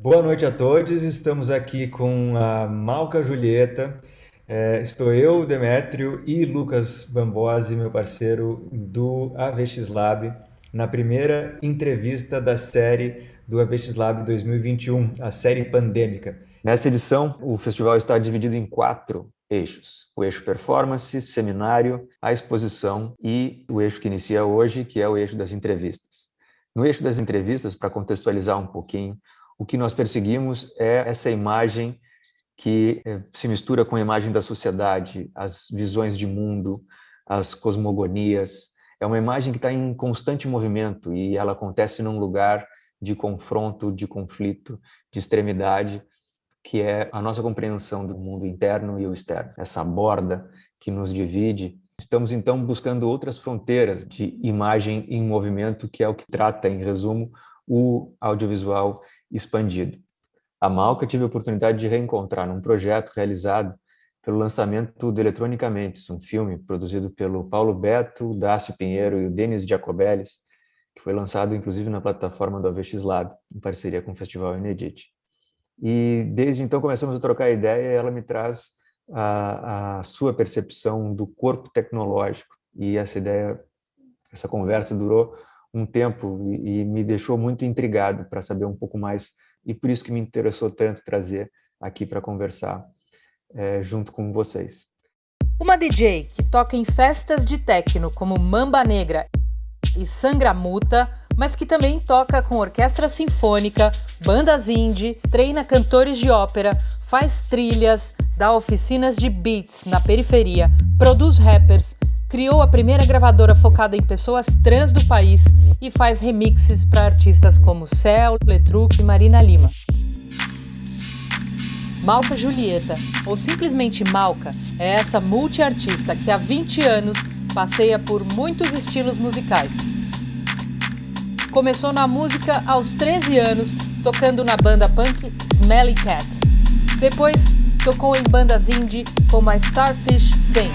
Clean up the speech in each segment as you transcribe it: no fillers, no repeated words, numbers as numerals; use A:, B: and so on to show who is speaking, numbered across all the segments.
A: Boa noite a todos. Estamos aqui com a Malca Julieta. Estou eu, Demétrio e Lucas Bambosi, meu parceiro do AVX Lab, na primeira entrevista da série do AVX Lab 2021, a série pandêmica. Nessa edição, o festival está dividido em 4 eixos: o eixo performance, seminário, a exposição e o eixo que inicia hoje, que é o eixo das entrevistas. No eixo das entrevistas, para contextualizar um pouquinho, o que nós perseguimos é essa imagem que se mistura com a imagem da sociedade, as visões de mundo, as cosmogonias. É uma imagem que está em constante movimento e ela acontece num lugar de confronto, de conflito, de extremidade, que é a nossa compreensão do mundo interno e o externo, essa borda que nos divide. Estamos, então, buscando outras fronteiras de imagem em movimento, que é o que trata, em resumo, o audiovisual expandido. A Malca tive a oportunidade de reencontrar num projeto realizado pelo lançamento do Eletronicamente, um filme produzido pelo Paulo Beto, o Dácio Pinheiro e o Denis Giacobellis, que foi lançado, inclusive, na plataforma do AVX Lab, em parceria com o Festival Enedit. E desde então começamos a trocar ideia e ela me traz a sua percepção do corpo tecnológico. E essa ideia, essa conversa durou um tempo e me deixou muito intrigado para saber um pouco mais, e por isso que me interessou tanto trazer aqui para conversar junto com vocês.
B: Uma DJ que toca em festas de techno como Mamba Negra e Sangramuta, mas que também toca com orquestra sinfônica, bandas indie, treina cantores de ópera, faz trilhas, dá oficinas de beats na periferia, produz rappers, criou a primeira gravadora focada em pessoas trans do país e faz remixes para artistas como Céu, Letrux e Marina Lima. Malca Julieta, ou simplesmente Malca, é essa multiartista que há 20 anos passeia por muitos estilos musicais. Começou na música aos 13 anos, tocando na banda punk Smelly Cat. Depois, tocou em bandas indie como a Starfish Sing.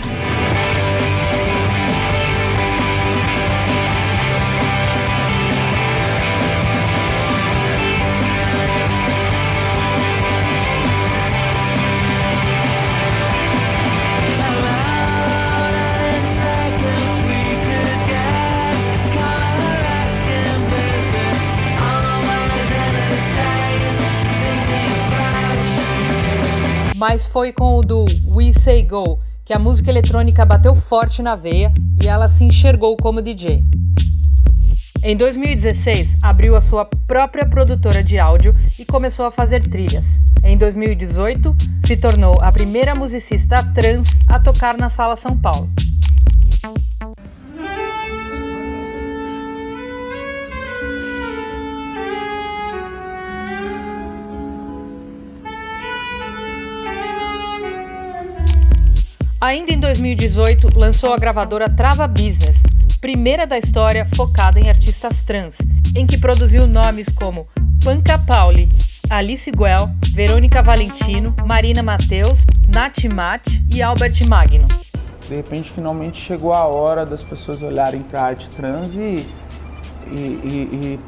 B: Mas foi com o do We Say Go que a música eletrônica bateu forte na veia e ela se enxergou como DJ. Em 2016, abriu a sua própria produtora de áudio e começou a fazer trilhas. Em 2018, se tornou a primeira musicista trans a tocar na Sala São Paulo. Ainda em 2018, lançou a gravadora Trava Business, primeira da história focada em artistas trans, em que produziu nomes como Panca Pauli, Alice Guel, Verônica Valentino, Marina Mateus, Nath Mat e Albert Magno.
C: De repente, finalmente chegou a hora das pessoas olharem para a arte trans e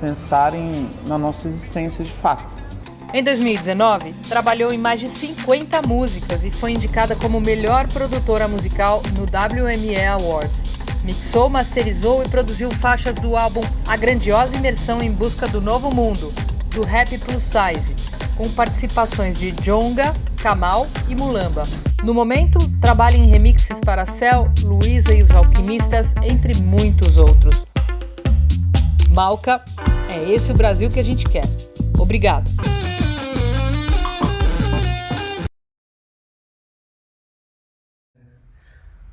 C: pensarem na nossa existência de fato.
B: Em 2019, trabalhou em mais de 50 músicas e foi indicada como melhor produtora musical no WME Awards. Mixou, masterizou e produziu faixas do álbum A Grandiosa Imersão em Busca do Novo Mundo, do Rap Plus Size, com participações de Djonga, Kamal e Mulamba. No momento, trabalha em remixes para Céu, Luísa e os Alquimistas, entre muitos outros. Malca, é esse o Brasil que a gente quer. Obrigado.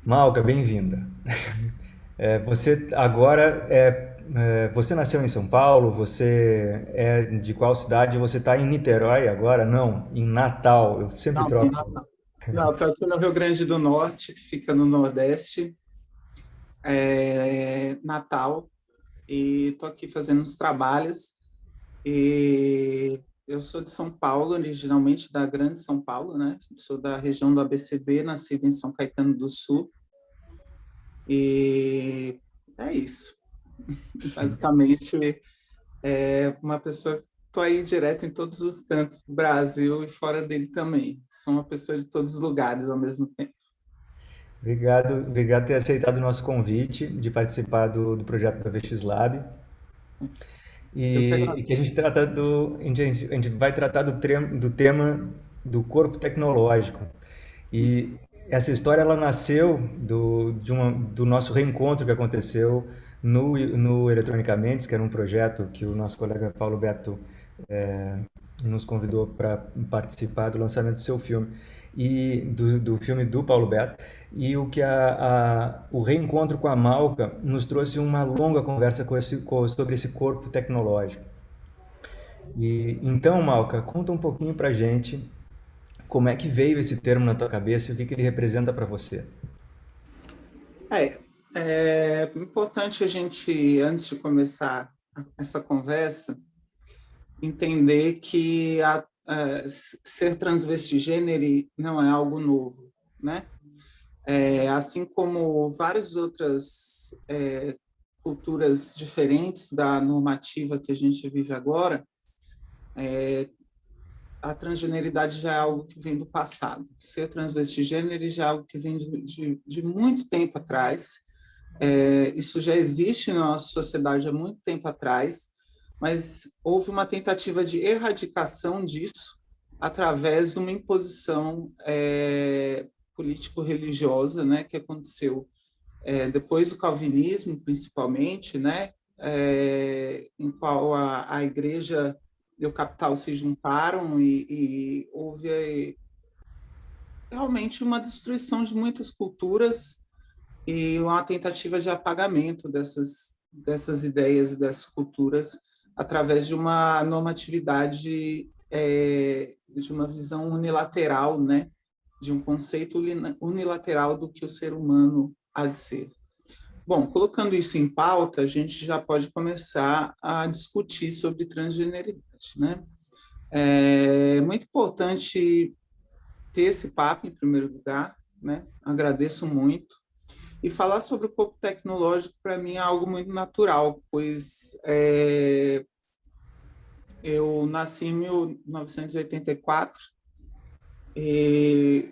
A: Malca, bem-vinda. Você agora você nasceu em São Paulo? Você é de qual cidade? Você está em Niterói agora? Não, em Natal. Eu sempre
D: Não,
A: troco.
D: não, estou aqui no Rio Grande do Norte, que fica no Nordeste, Natal, e estou aqui fazendo uns trabalhos. E eu sou de São Paulo, originalmente da Grande São Paulo, né? Sou da região do ABCD, nascido em São Caetano do Sul. E é isso. Basicamente, é uma pessoa tô aí direto em todos os cantos do Brasil e fora dele também. Sou uma pessoa de todos os lugares ao mesmo tempo.
A: Obrigado por ter aceitado o nosso convite de participar do projeto da VX Lab.
D: Eu que
A: E que a
D: agradeço.
A: gente trata a gente vai tratar do tema do corpo tecnológico. E essa história ela nasceu do nosso reencontro que aconteceu no Eletronicamente, que era um projeto que o nosso colega Paulo Beto nos convidou para participar do lançamento do seu filme e do filme do Paulo Beto. E o reencontro com a Malca nos trouxe uma longa conversa sobre esse corpo tecnológico. E então, Malca, conta um pouquinho pra gente como é que veio esse termo na tua cabeça e o que ele representa para você.
D: É, é importante a gente, antes de começar essa conversa, entender que ser transvestigênero não é algo novo, né? Assim como várias outras culturas diferentes da normativa que a gente vive agora, a transgeneridade já é algo que vem do passado. Ser transvestigênero já é algo que vem de muito tempo atrás. Isso já existe na nossa sociedade há muito tempo atrás, mas houve uma tentativa de erradicação disso através de uma imposição político-religiosa, né, que aconteceu depois do calvinismo, principalmente, né, em qual a igreja e o capital se juntaram e houve realmente uma destruição de muitas culturas e uma tentativa de apagamento dessas ideias e dessas culturas através de uma normatividade, de uma visão unilateral, né, de um conceito unilateral do que o ser humano há de ser. Bom, colocando isso em pauta, a gente já pode começar a discutir sobre transgeneridade, né? É muito importante ter esse papo, em primeiro lugar, né? Agradeço muito. E falar sobre o corpo tecnológico, para mim, é algo muito natural, pois eu nasci em 1984 e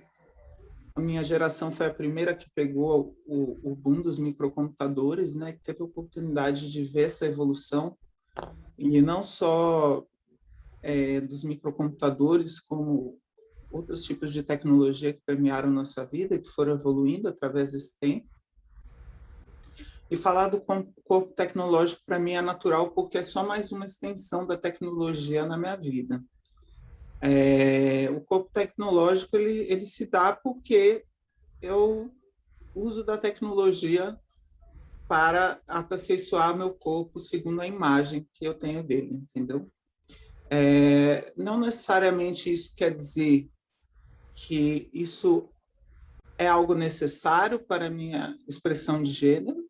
D: a minha geração foi a primeira que pegou o boom dos microcomputadores, né, que teve a oportunidade de ver essa evolução, e não só dos microcomputadores, como outros tipos de tecnologia que permearam nossa vida, que foram evoluindo através desse tempo. E falar do corpo tecnológico, para mim, é natural, porque é só mais uma extensão da tecnologia na minha vida. O corpo tecnológico ele se dá porque eu uso da tecnologia para aperfeiçoar meu corpo segundo a imagem que eu tenho dele, entendeu? Não necessariamente isso quer dizer que isso é algo necessário para a minha expressão de gênero,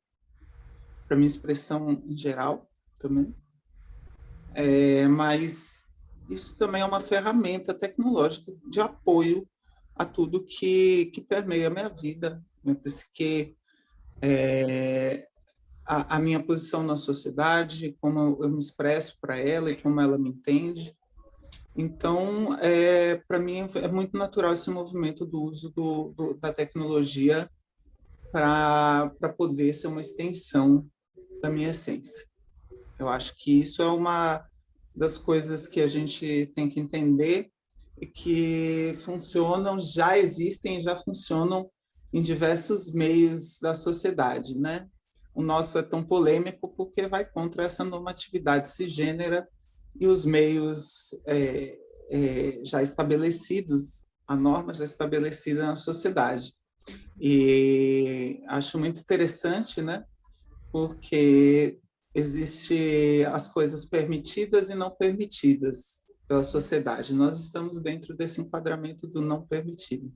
D: para a minha expressão em geral também, mas isso também é uma ferramenta tecnológica de apoio a tudo que permeia a minha vida, minha psique, a minha posição na sociedade, como eu me expresso para ela e como ela me entende. Então, para mim, é muito natural esse movimento do uso da tecnologia para poder ser uma extensão da minha essência. Eu acho que isso é uma das coisas que a gente tem que entender e que funcionam, já existem, já funcionam em diversos meios da sociedade, né? O nosso é tão polêmico porque vai contra essa normatividade cisgênera e os meios já estabelecidos, a norma já estabelecida na sociedade. E acho muito interessante, né? Porque existe as coisas permitidas e não permitidas pela sociedade. Nós estamos dentro desse enquadramento do não permitido,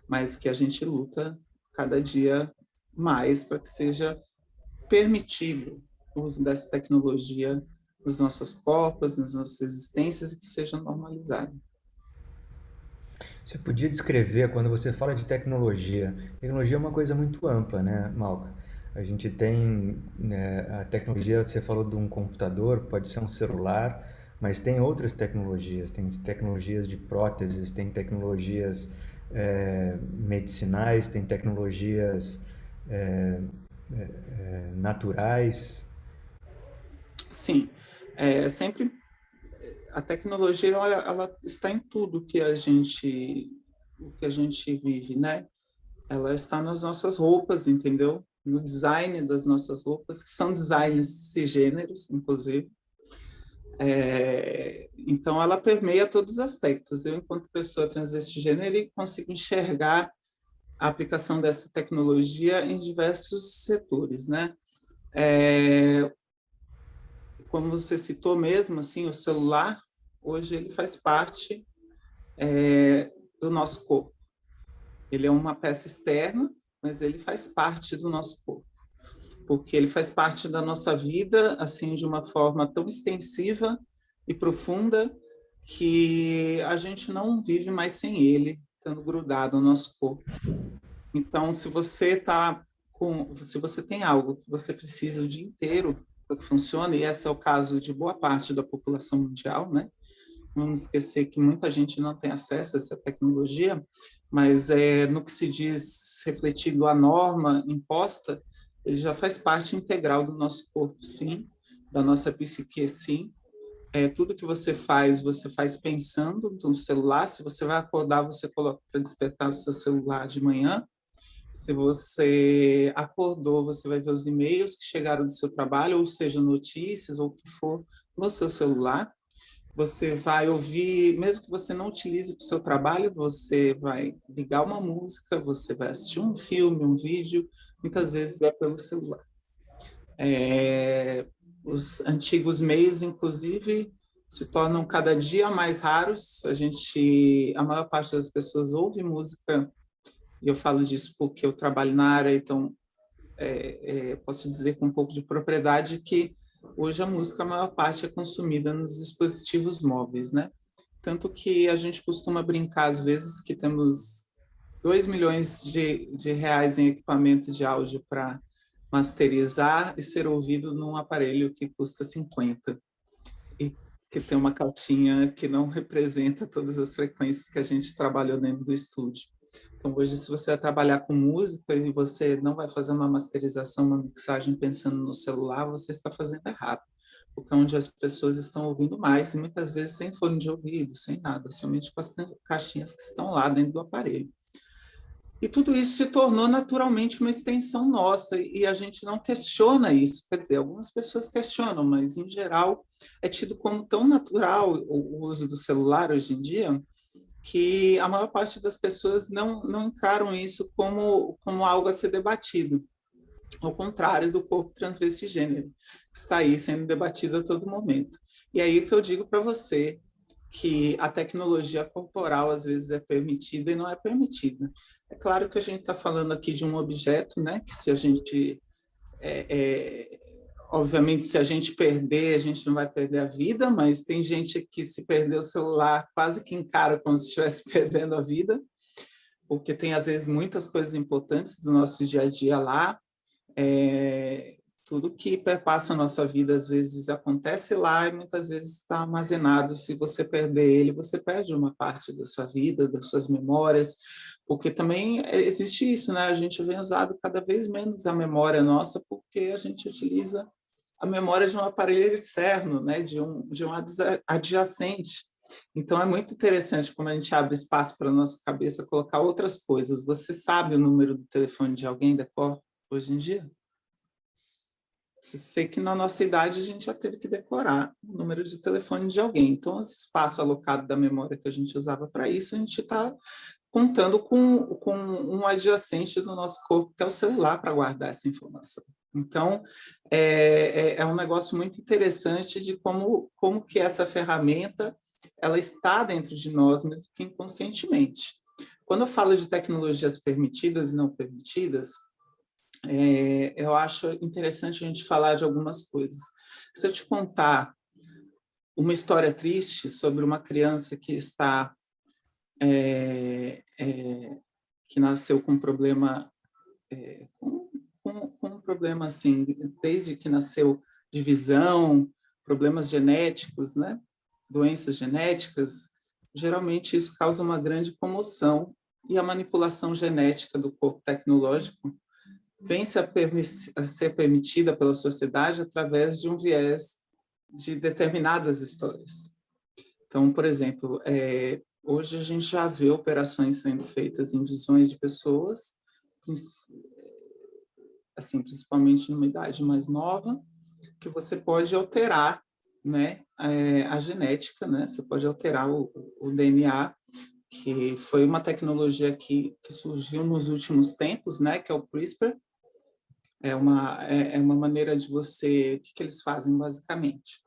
D: mas que a gente luta cada dia mais para que seja permitido o uso dessa tecnologia nos nossos corpos, nas nossas existências e que seja normalizado.
A: Você podia descrever, quando você fala de tecnologia, tecnologia é uma coisa muito ampla, né, Malca? A gente tem, né, a tecnologia, você falou de um computador, pode ser um celular, mas tem outras tecnologias, tem tecnologias de próteses, tem tecnologias medicinais, tem tecnologias naturais.
D: Sim, sempre a tecnologia ela está em tudo o que a gente vive, né? Ela está nas nossas roupas, entendeu? No design das nossas roupas, que são designs cisgêneros, inclusive. Então, ela permeia todos os aspectos. Eu, enquanto pessoa transvestigênero, consigo enxergar a aplicação dessa tecnologia em diversos setores, né? Como você citou mesmo, assim, o celular, hoje ele faz parte do nosso corpo. Ele é uma peça externa, mas ele faz parte do nosso corpo, porque ele faz parte da nossa vida, assim, de uma forma tão extensiva e profunda que a gente não vive mais sem ele, estando grudado no nosso corpo. Então, se você tem algo que você precisa o dia inteiro para que funcione, e esse é o caso de boa parte da população mundial, né? Não vamos esquecer que muita gente não tem acesso a essa tecnologia, mas no que se diz refletido a norma imposta, ele já faz parte integral do nosso corpo, sim, da nossa psique, sim. Tudo que você faz pensando no celular. Se você vai acordar, você coloca para despertar o seu celular de manhã. Se você acordou, você vai ver os e-mails que chegaram do seu trabalho, ou seja, notícias, ou o que for, no seu celular. Você vai ouvir, mesmo que você não utilize para o seu trabalho, você vai ligar uma música, você vai assistir um filme, um vídeo, muitas vezes é pelo celular. Os antigos meios, inclusive, se tornam cada dia mais raros. A maior parte das pessoas ouve música, e eu falo disso porque eu trabalho na área, então posso dizer com um pouco de propriedade que hoje a música, a maior parte é consumida nos dispositivos móveis, né? Tanto que a gente costuma brincar, às vezes, que temos 2 milhões de reais em equipamento de áudio para masterizar e ser ouvido num aparelho que custa 50 e que tem uma caixinha que não representa todas as frequências que a gente trabalhou dentro do estúdio. Então, hoje, se você vai trabalhar com música e você não vai fazer uma masterização, uma mixagem pensando no celular, você está fazendo errado, porque é onde as pessoas estão ouvindo mais, e muitas vezes sem fone de ouvido, sem nada, somente com as caixinhas que estão lá dentro do aparelho. E tudo isso se tornou naturalmente uma extensão nossa, e a gente não questiona isso. Quer dizer, algumas pessoas questionam, mas, em geral, é tido como tão natural o uso do celular hoje em dia, que a maior parte das pessoas não encaram isso como algo a ser debatido, ao contrário do corpo transvestigênero, que está aí sendo debatido a todo momento. E aí que eu digo para você que a tecnologia corporal às vezes é permitida e não é permitida. É claro que a gente está falando aqui de um objeto, né, que se a gente obviamente, se a gente perder, a gente não vai perder a vida, mas tem gente que, se perder o celular, quase que encara como se estivesse perdendo a vida, porque tem, às vezes, muitas coisas importantes do nosso dia a dia lá. Tudo que perpassa a nossa vida, às vezes, acontece lá e muitas vezes está armazenado. Se você perder ele, você perde uma parte da sua vida, das suas memórias, porque também existe isso, né? A gente vem usado cada vez menos a memória nossa, porque a gente utiliza a memória de um aparelho externo, né? de um adjacente. Então, é muito interessante como a gente abre espaço para a nossa cabeça colocar outras coisas. Você sabe o número do telefone de alguém da cor hoje em dia? Você sei que na nossa idade a gente já teve que decorar o número de telefone de alguém. Então, esse espaço alocado da memória que a gente usava para isso, a gente está contando com um adjacente do nosso corpo, que é o celular, para guardar essa informação. Então, é um negócio muito interessante de como que essa ferramenta ela está dentro de nós, mesmo que inconscientemente. Quando eu falo de tecnologias permitidas e não permitidas, eu acho interessante a gente falar de algumas coisas. Se eu te contar uma história triste sobre uma criança que está que nasceu com um problema com um problema assim, desde que nasceu de visão, problemas genéticos, né? doenças genéticas, geralmente isso causa uma grande comoção, e a manipulação genética do corpo tecnológico vem a ser permitida pela sociedade através de um viés de determinadas histórias. Então, por exemplo, hoje a gente já vê operações sendo feitas em visões de pessoas, assim, principalmente numa idade mais nova, que você pode alterar, né, a genética, né? Você pode alterar o DNA, que foi uma tecnologia que surgiu nos últimos tempos, né, que é o CRISPR. É uma maneira de você... O que eles fazem, basicamente?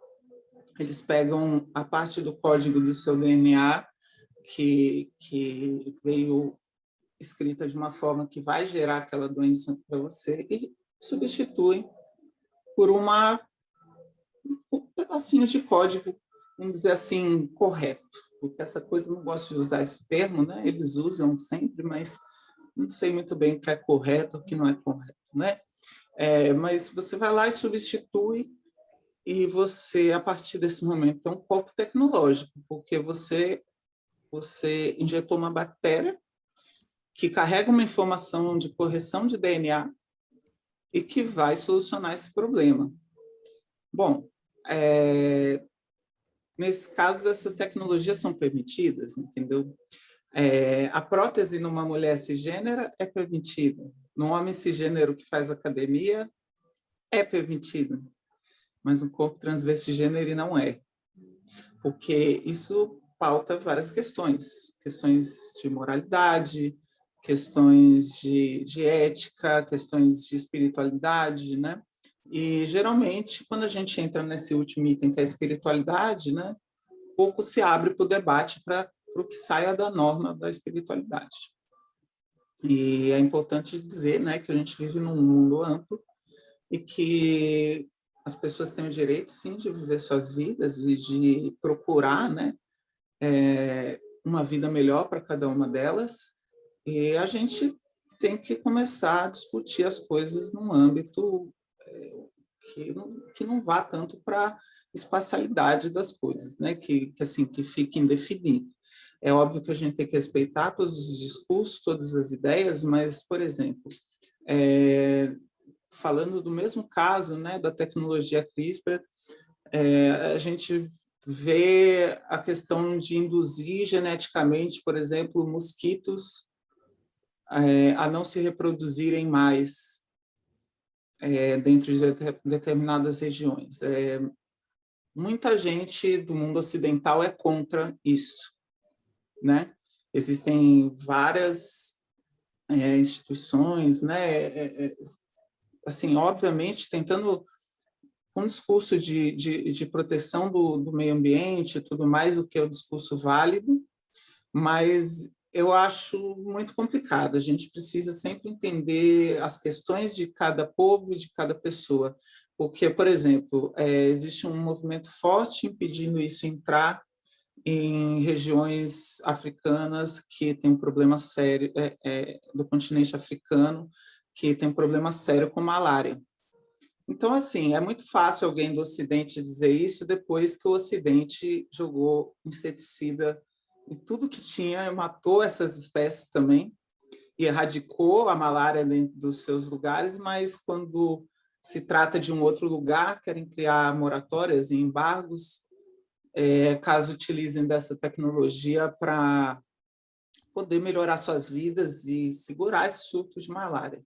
D: Eles pegam a parte do código do seu DNA que veio escrita de uma forma que vai gerar aquela doença para você e substituem por um pedacinho de código, vamos dizer assim, correto. Porque essa coisa, eu não gosto de usar esse termo, né? Eles usam sempre, mas não sei muito bem o que é correto e o que não é correto, né? Mas você vai lá e substitui, e você, a partir desse momento, tem um corpo tecnológico, porque você injetou uma bactéria que carrega uma informação de correção de DNA e que vai solucionar esse problema. Bom, nesse caso, essas tecnologias são permitidas, entendeu? A prótese numa mulher cisgênera é permitida. No homem cisgênero que faz academia, é permitida. Mas no corpo transvestigênero ele não é. Porque isso pauta várias questões. Questões de moralidade, questões de ética, questões de espiritualidade, né? E, geralmente, quando a gente entra nesse último item, que é a espiritualidade, né, pouco se abre para o debate para o que saia da norma da espiritualidade. E é importante dizer, né, que a gente vive num mundo amplo e que as pessoas têm o direito, sim, de viver suas vidas e de procurar, né, uma vida melhor para cada uma delas. E a gente tem que começar a discutir as coisas num âmbito que não vá tanto para a espacialidade das coisas, né? que fique indefinido. É óbvio que a gente tem que respeitar todos os discursos, todas as ideias, mas, por exemplo, falando do mesmo caso, né, da tecnologia CRISPR, a gente vê a questão de induzir geneticamente, por exemplo, mosquitos a não se reproduzirem mais dentro de determinadas regiões. Muita gente do mundo ocidental é contra isso, né? Existem várias instituições, né? Assim, obviamente, tentando um discurso de proteção do meio ambiente e tudo mais, o que é o discurso válido, mas eu acho muito complicado. A gente precisa sempre entender as questões de cada povo e de cada pessoa, porque, por exemplo, existe um movimento forte impedindo isso entrar em regiões africanas que tem um problema sério, do continente africano, que tem um problema sério com malária. Então, assim, é muito fácil alguém do Ocidente dizer isso depois que o Ocidente jogou inseticida em tudo que tinha, matou essas espécies também, e erradicou a malária dentro dos seus lugares, mas quando se trata de um outro lugar, querem criar moratórias e embargos, caso utilizem dessa tecnologia para poder melhorar suas vidas e segurar esse surto de malária.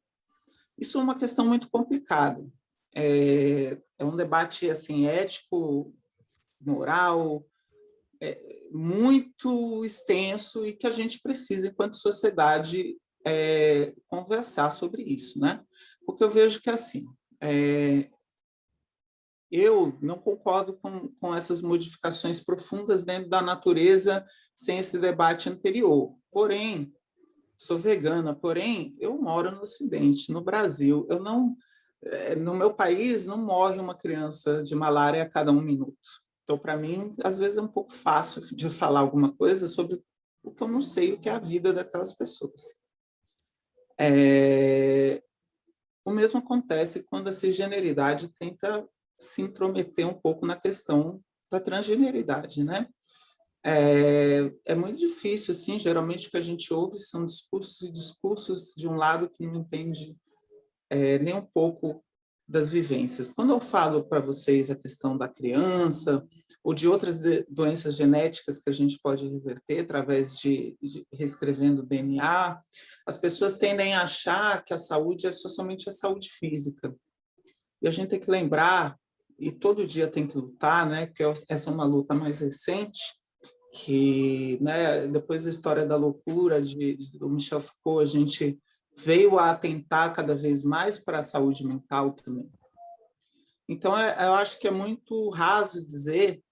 D: Isso é uma questão muito complicada. É um debate assim, ético, moral, muito extenso e que a gente precisa, enquanto sociedade, conversar sobre isso, né? Porque eu vejo que, assim, eu não concordo com essas modificações profundas dentro da natureza sem esse debate anterior. Porém, sou vegana, porém, eu moro no Ocidente, no Brasil. Eu não, no meu país, não morre uma criança de malária a cada 1 minuto. Então, para mim, às vezes é um pouco fácil de falar alguma coisa sobre o que eu não sei, o que é a vida daquelas pessoas. O mesmo acontece quando a cisgeneridade tenta se intrometer um pouco na questão da transgeneridade, né? É muito difícil, assim, geralmente o que a gente ouve são discursos e discursos de um lado que não entende nem um pouco das vivências. Quando eu falo para vocês a questão da criança ou de outras doenças genéticas que a gente pode reverter através de reescrevendo o DNA, as pessoas tendem a achar que a saúde é somente a saúde física. E a gente tem que lembrar, e todo dia tem que lutar, né, que essa é uma luta mais recente, que, né, depois da história da loucura do Michel Foucault, a gente veio a atentar cada vez mais para a saúde mental também. Então, eu acho que é muito raso dizer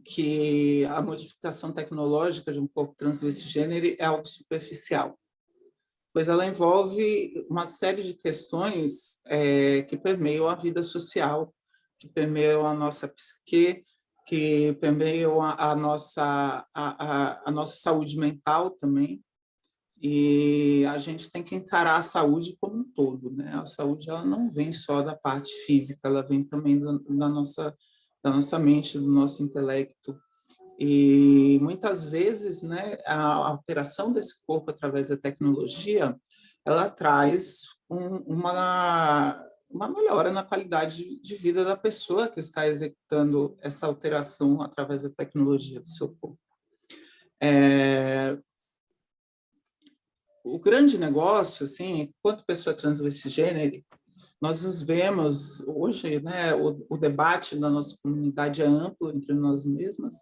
D: que a modificação tecnológica de um corpo transvestigênero é algo superficial, pois ela envolve uma série de questões que permeiam a vida social, que permeiam a nossa psique, que permeiam a nossa saúde mental também. E a gente tem que encarar a saúde como um todo, né? A saúde ela não vem só da parte física, ela vem também da nossa mente, do nosso intelecto. E muitas vezes, né, a alteração desse corpo através da tecnologia, ela traz uma melhora na qualidade de vida da pessoa que está executando essa alteração através da tecnologia do seu corpo. O grande negócio, assim, enquanto pessoa transvestigênero, nós nos vemos hoje, né, o debate da nossa comunidade é amplo entre nós mesmas,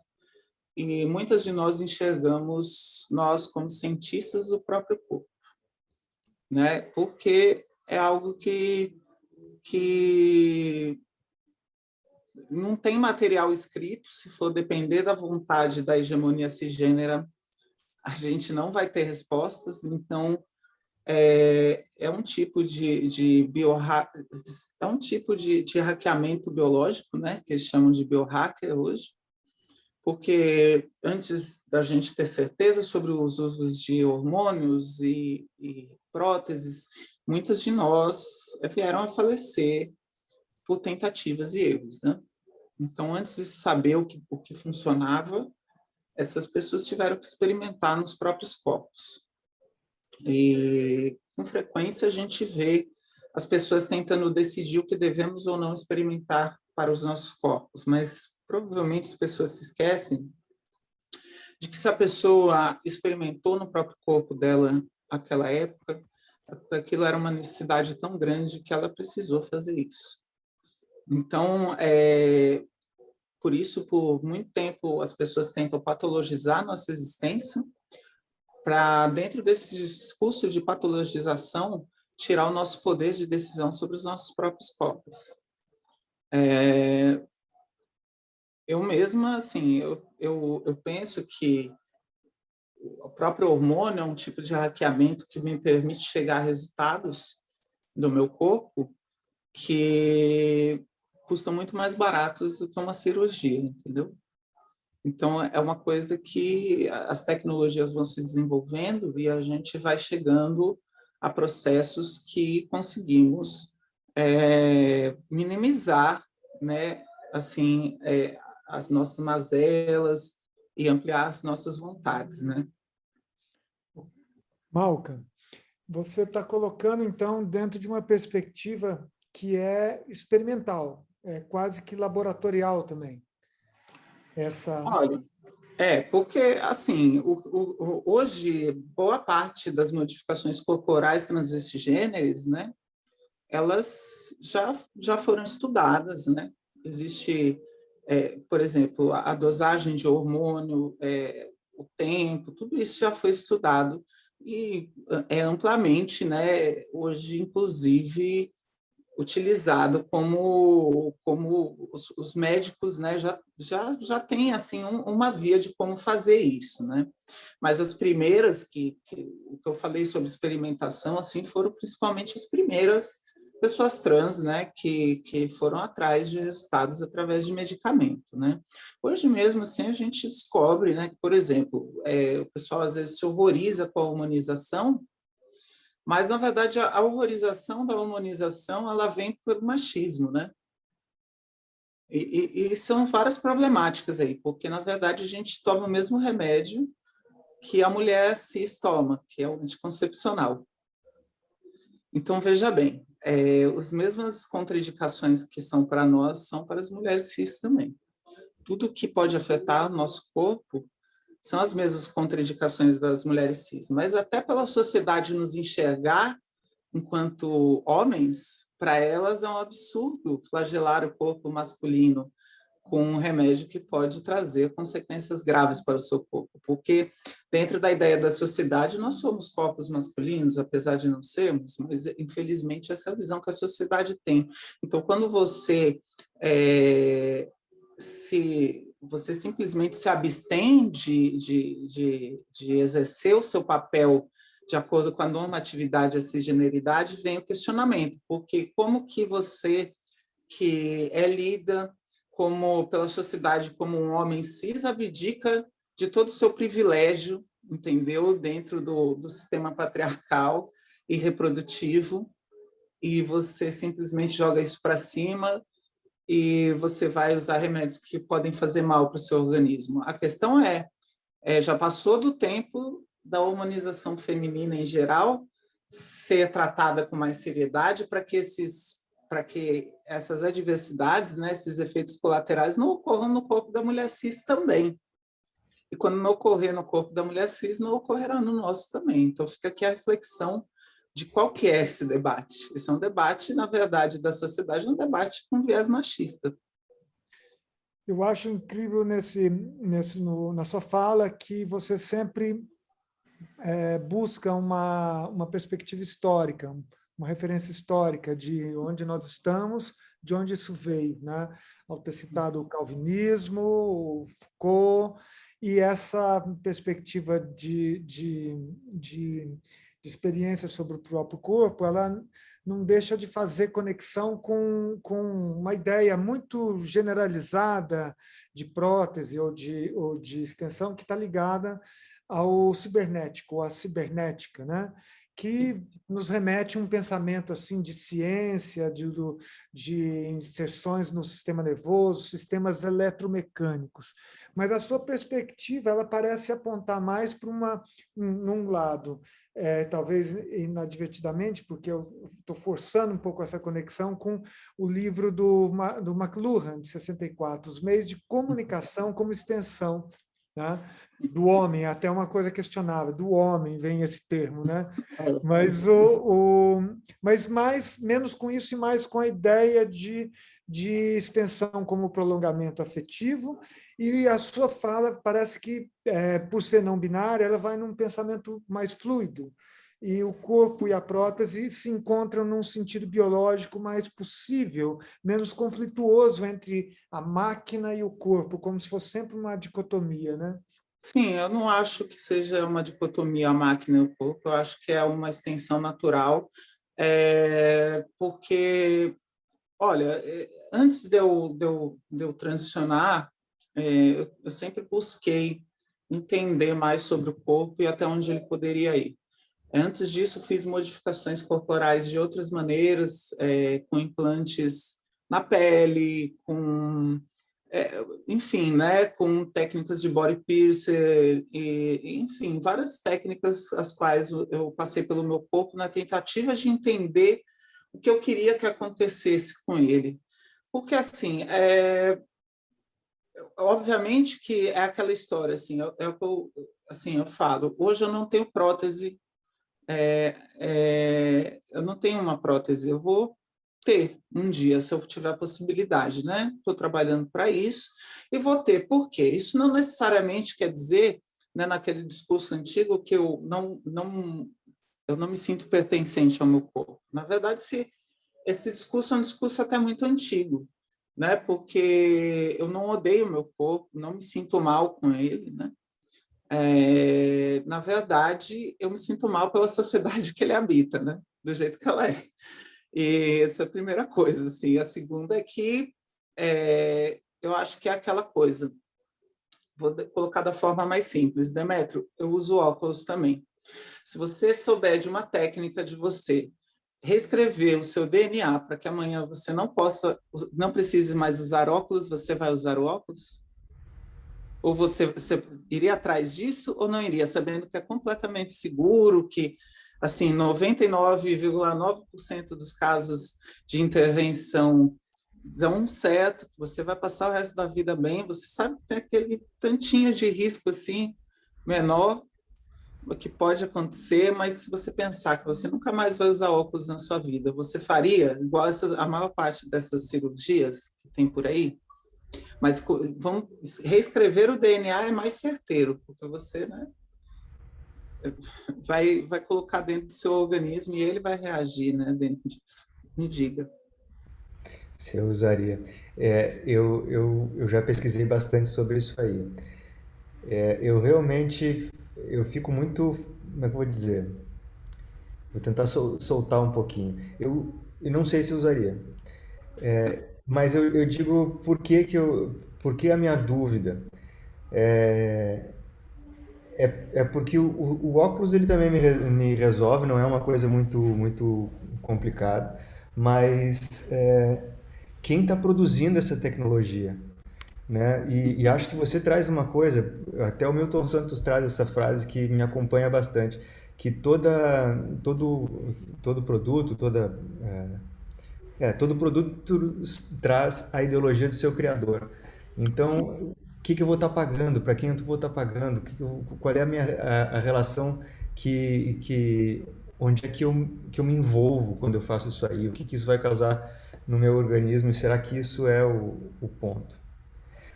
D: e muitas de nós enxergamos nós como cientistas do próprio corpo, né, porque é algo que não tem material escrito. Se for depender da vontade da hegemonia cisgênera, a gente não vai ter respostas. Então, é um tipo de hackeamento biológico, né, que eles chamam de biohacker hoje, porque antes da gente ter certeza sobre os usos de hormônios e próteses, muitas de nós vieram a falecer por tentativas e erros, né? Então, antes de saber o que funcionava, essas pessoas tiveram que experimentar nos próprios corpos. E, com frequência, a gente vê as pessoas tentando decidir o que devemos ou não experimentar para os nossos corpos, mas provavelmente as pessoas se esquecem de que se a pessoa experimentou no próprio corpo dela naquela época, aquilo era uma necessidade tão grande que ela precisou fazer isso. Então, por isso, por muito tempo, as pessoas tentam patologizar a nossa existência para, dentro desse discurso de patologização, tirar o nosso poder de decisão sobre os nossos próprios corpos. Eu mesma, assim, eu penso que o próprio hormônio é um tipo de hackeamento que me permite chegar a resultados do meu corpo que custam muito mais baratos do que uma cirurgia, entendeu? Então, é uma coisa que as tecnologias vão se desenvolvendo e a gente vai chegando a processos que conseguimos minimizar, né, assim, as nossas mazelas e ampliar as nossas vontades, né?
E: Malca, você está colocando, então, dentro de uma perspectiva que é experimental, é quase que laboratorial também.
D: Olha, porque, assim, hoje, boa parte das modificações corporais transvestigêneres, né, elas já foram estudadas, né? Existe, por exemplo, a dosagem de hormônio, o tempo, tudo isso já foi estudado e é amplamente, né, hoje, inclusive, utilizado como os médicos, né, já têm assim uma via de como fazer isso, né? Mas as primeiras o que eu falei sobre experimentação assim foram principalmente as primeiras pessoas trans, né, que foram atrás de resultados através de medicamento, né? Hoje mesmo assim a gente descobre, né, que, por exemplo, o pessoal às vezes se horroriza com a hormonização, mas, na verdade, a horrorização da humanização ela vem pelo machismo, né? E são várias problemáticas aí, porque, na verdade, a gente toma o mesmo remédio que a mulher cis toma, que é o anticoncepcional. Então, veja bem, as mesmas contraindicações que são para nós são para as mulheres cis também. Tudo que pode afetar o nosso corpo são as mesmas contraindicações das mulheres cis, mas até pela sociedade nos enxergar enquanto homens, para elas é um absurdo flagelar o corpo masculino com um remédio que pode trazer consequências graves para o seu corpo, porque dentro da ideia da sociedade nós somos corpos masculinos, apesar de não sermos, mas infelizmente essa é a visão que a sociedade tem. Então, quando você simplesmente se abstém de exercer o seu papel de acordo com a normatividade e a cisgeneridade, vem o questionamento, porque como que você, que é lida pela sociedade como um homem cis, abdica de todo o seu privilégio, entendeu? Dentro do sistema patriarcal e reprodutivo, e você simplesmente joga isso para cima e você vai usar remédios que podem fazer mal para o seu organismo. A questão já passou do tempo da humanização feminina em geral ser tratada com mais seriedade para que essas adversidades, né, esses efeitos colaterais não ocorram no corpo da mulher cis também. E quando não ocorrer no corpo da mulher cis, não ocorrerá no nosso também. Então fica aqui a reflexão de qual que é esse debate. Esse é um debate, na verdade, da sociedade, um debate com viés machista.
E: Eu acho incrível na sua fala que você sempre busca uma perspectiva histórica, uma referência histórica de onde nós estamos, de onde isso veio, né? Ao ter citado o calvinismo, o Foucault, e essa perspectiva de experiência sobre o próprio corpo, ela não deixa de fazer conexão com uma ideia muito generalizada de prótese ou de extensão que está ligada ao cibernético, à cibernética, né? Que nos remete a um pensamento assim de ciência, de inserções no sistema nervoso, sistemas eletromecânicos. Mas a sua perspectiva ela parece apontar mais para num lado, talvez inadvertidamente, porque eu estou forçando um pouco essa conexão com o livro do McLuhan, de 64, Os Meios de Comunicação como Extensão, né? Do homem, até uma coisa questionável, do homem vem esse termo, né? Mas, menos com isso e mais com a ideia de extensão como prolongamento afetivo, e a sua fala parece que, por ser não binária, ela vai num pensamento mais fluido, e o corpo e a prótese se encontram num sentido biológico mais possível, menos conflituoso entre a máquina e o corpo, como se fosse sempre uma dicotomia, né?
D: Sim, eu não acho que seja uma dicotomia a máquina e o corpo, eu acho que é uma extensão natural, porque, olha, antes de eu transicionar, eu sempre busquei entender mais sobre o corpo e até onde ele poderia ir. Antes disso, fiz modificações corporais de outras maneiras, com implantes na pele, enfim, né, com técnicas de body piercer, enfim, várias técnicas as quais eu passei pelo meu corpo na tentativa de entender o que eu queria que acontecesse com ele. Porque, assim, obviamente que é aquela história, assim, eu falo, hoje eu não tenho prótese, eu não tenho uma prótese, eu vou ter um dia, se eu tiver a possibilidade, né? Estou trabalhando para isso e vou ter. Por quê? Isso não necessariamente quer dizer, né, naquele discurso antigo, que eu não me sinto pertencente ao meu corpo. Na verdade, esse discurso é um discurso até muito antigo, né? Porque eu não odeio o meu corpo, não me sinto mal com ele, né? Na verdade, eu me sinto mal pela sociedade que ele habita, né? Do jeito que ela é. E essa é a primeira coisa. Assim. A segunda é que eu acho que é aquela coisa, vou colocar da forma mais simples. Demétrio, eu uso óculos também. Se você souber de uma técnica de você reescrever o seu DNA para que amanhã você não precise mais usar óculos, você vai usar o óculos? Ou você iria atrás disso ou não iria, sabendo que é completamente seguro, que assim 99,9% dos casos de intervenção dão certo, que você vai passar o resto da vida bem, você sabe que tem aquele tantinho de risco assim menor que pode acontecer, mas se você pensar que você nunca mais vai usar óculos na sua vida, você faria igual a maior parte dessas cirurgias que tem por aí? Mas vamos reescrever o DNA é mais certeiro, porque você, né, vai colocar dentro do seu organismo e ele vai reagir, né, dentro disso. Me diga.
A: Se eu usaria. Eu já pesquisei bastante sobre isso aí. Eu realmente, eu fico muito, como é que eu vou dizer? Vou tentar soltar um pouquinho. Eu não sei se eu usaria. Mas eu digo por que a minha dúvida? É porque o óculos ele também me resolve, não é uma coisa muito complicada, mas quem está produzindo essa tecnologia, né? E acho que você traz uma coisa, até o Milton Santos traz essa frase que me acompanha bastante, que todo produto, todo produto traz a ideologia do seu criador. Então,
D: Sim.
A: o que eu vou estar pagando? Para quem eu vou estar pagando? Qual é a relação onde é que eu me envolvo quando eu faço isso aí? O que isso vai causar no meu organismo? E será que isso é o ponto?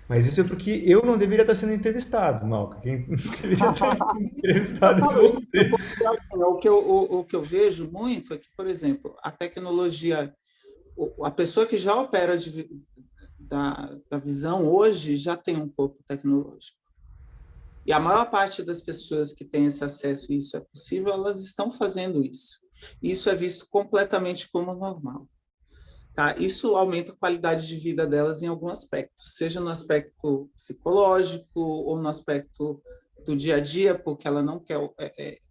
A: Mas isso é porque eu não deveria estar sendo entrevistado, Malca. Quem deveria estar sendo
D: Eu
A: entrevistado é
D: falo isso
A: você.
D: porque assim, o que eu vejo muito é que, por exemplo, a tecnologia, a pessoa que já opera da visão hoje já tem um corpo tecnológico. E a maior parte das pessoas que têm esse acesso e isso é possível, elas estão fazendo isso. E isso é visto completamente como normal. Tá? Isso aumenta a qualidade de vida delas em algum aspecto, seja no aspecto psicológico ou no aspecto do dia a dia, porque ela não quer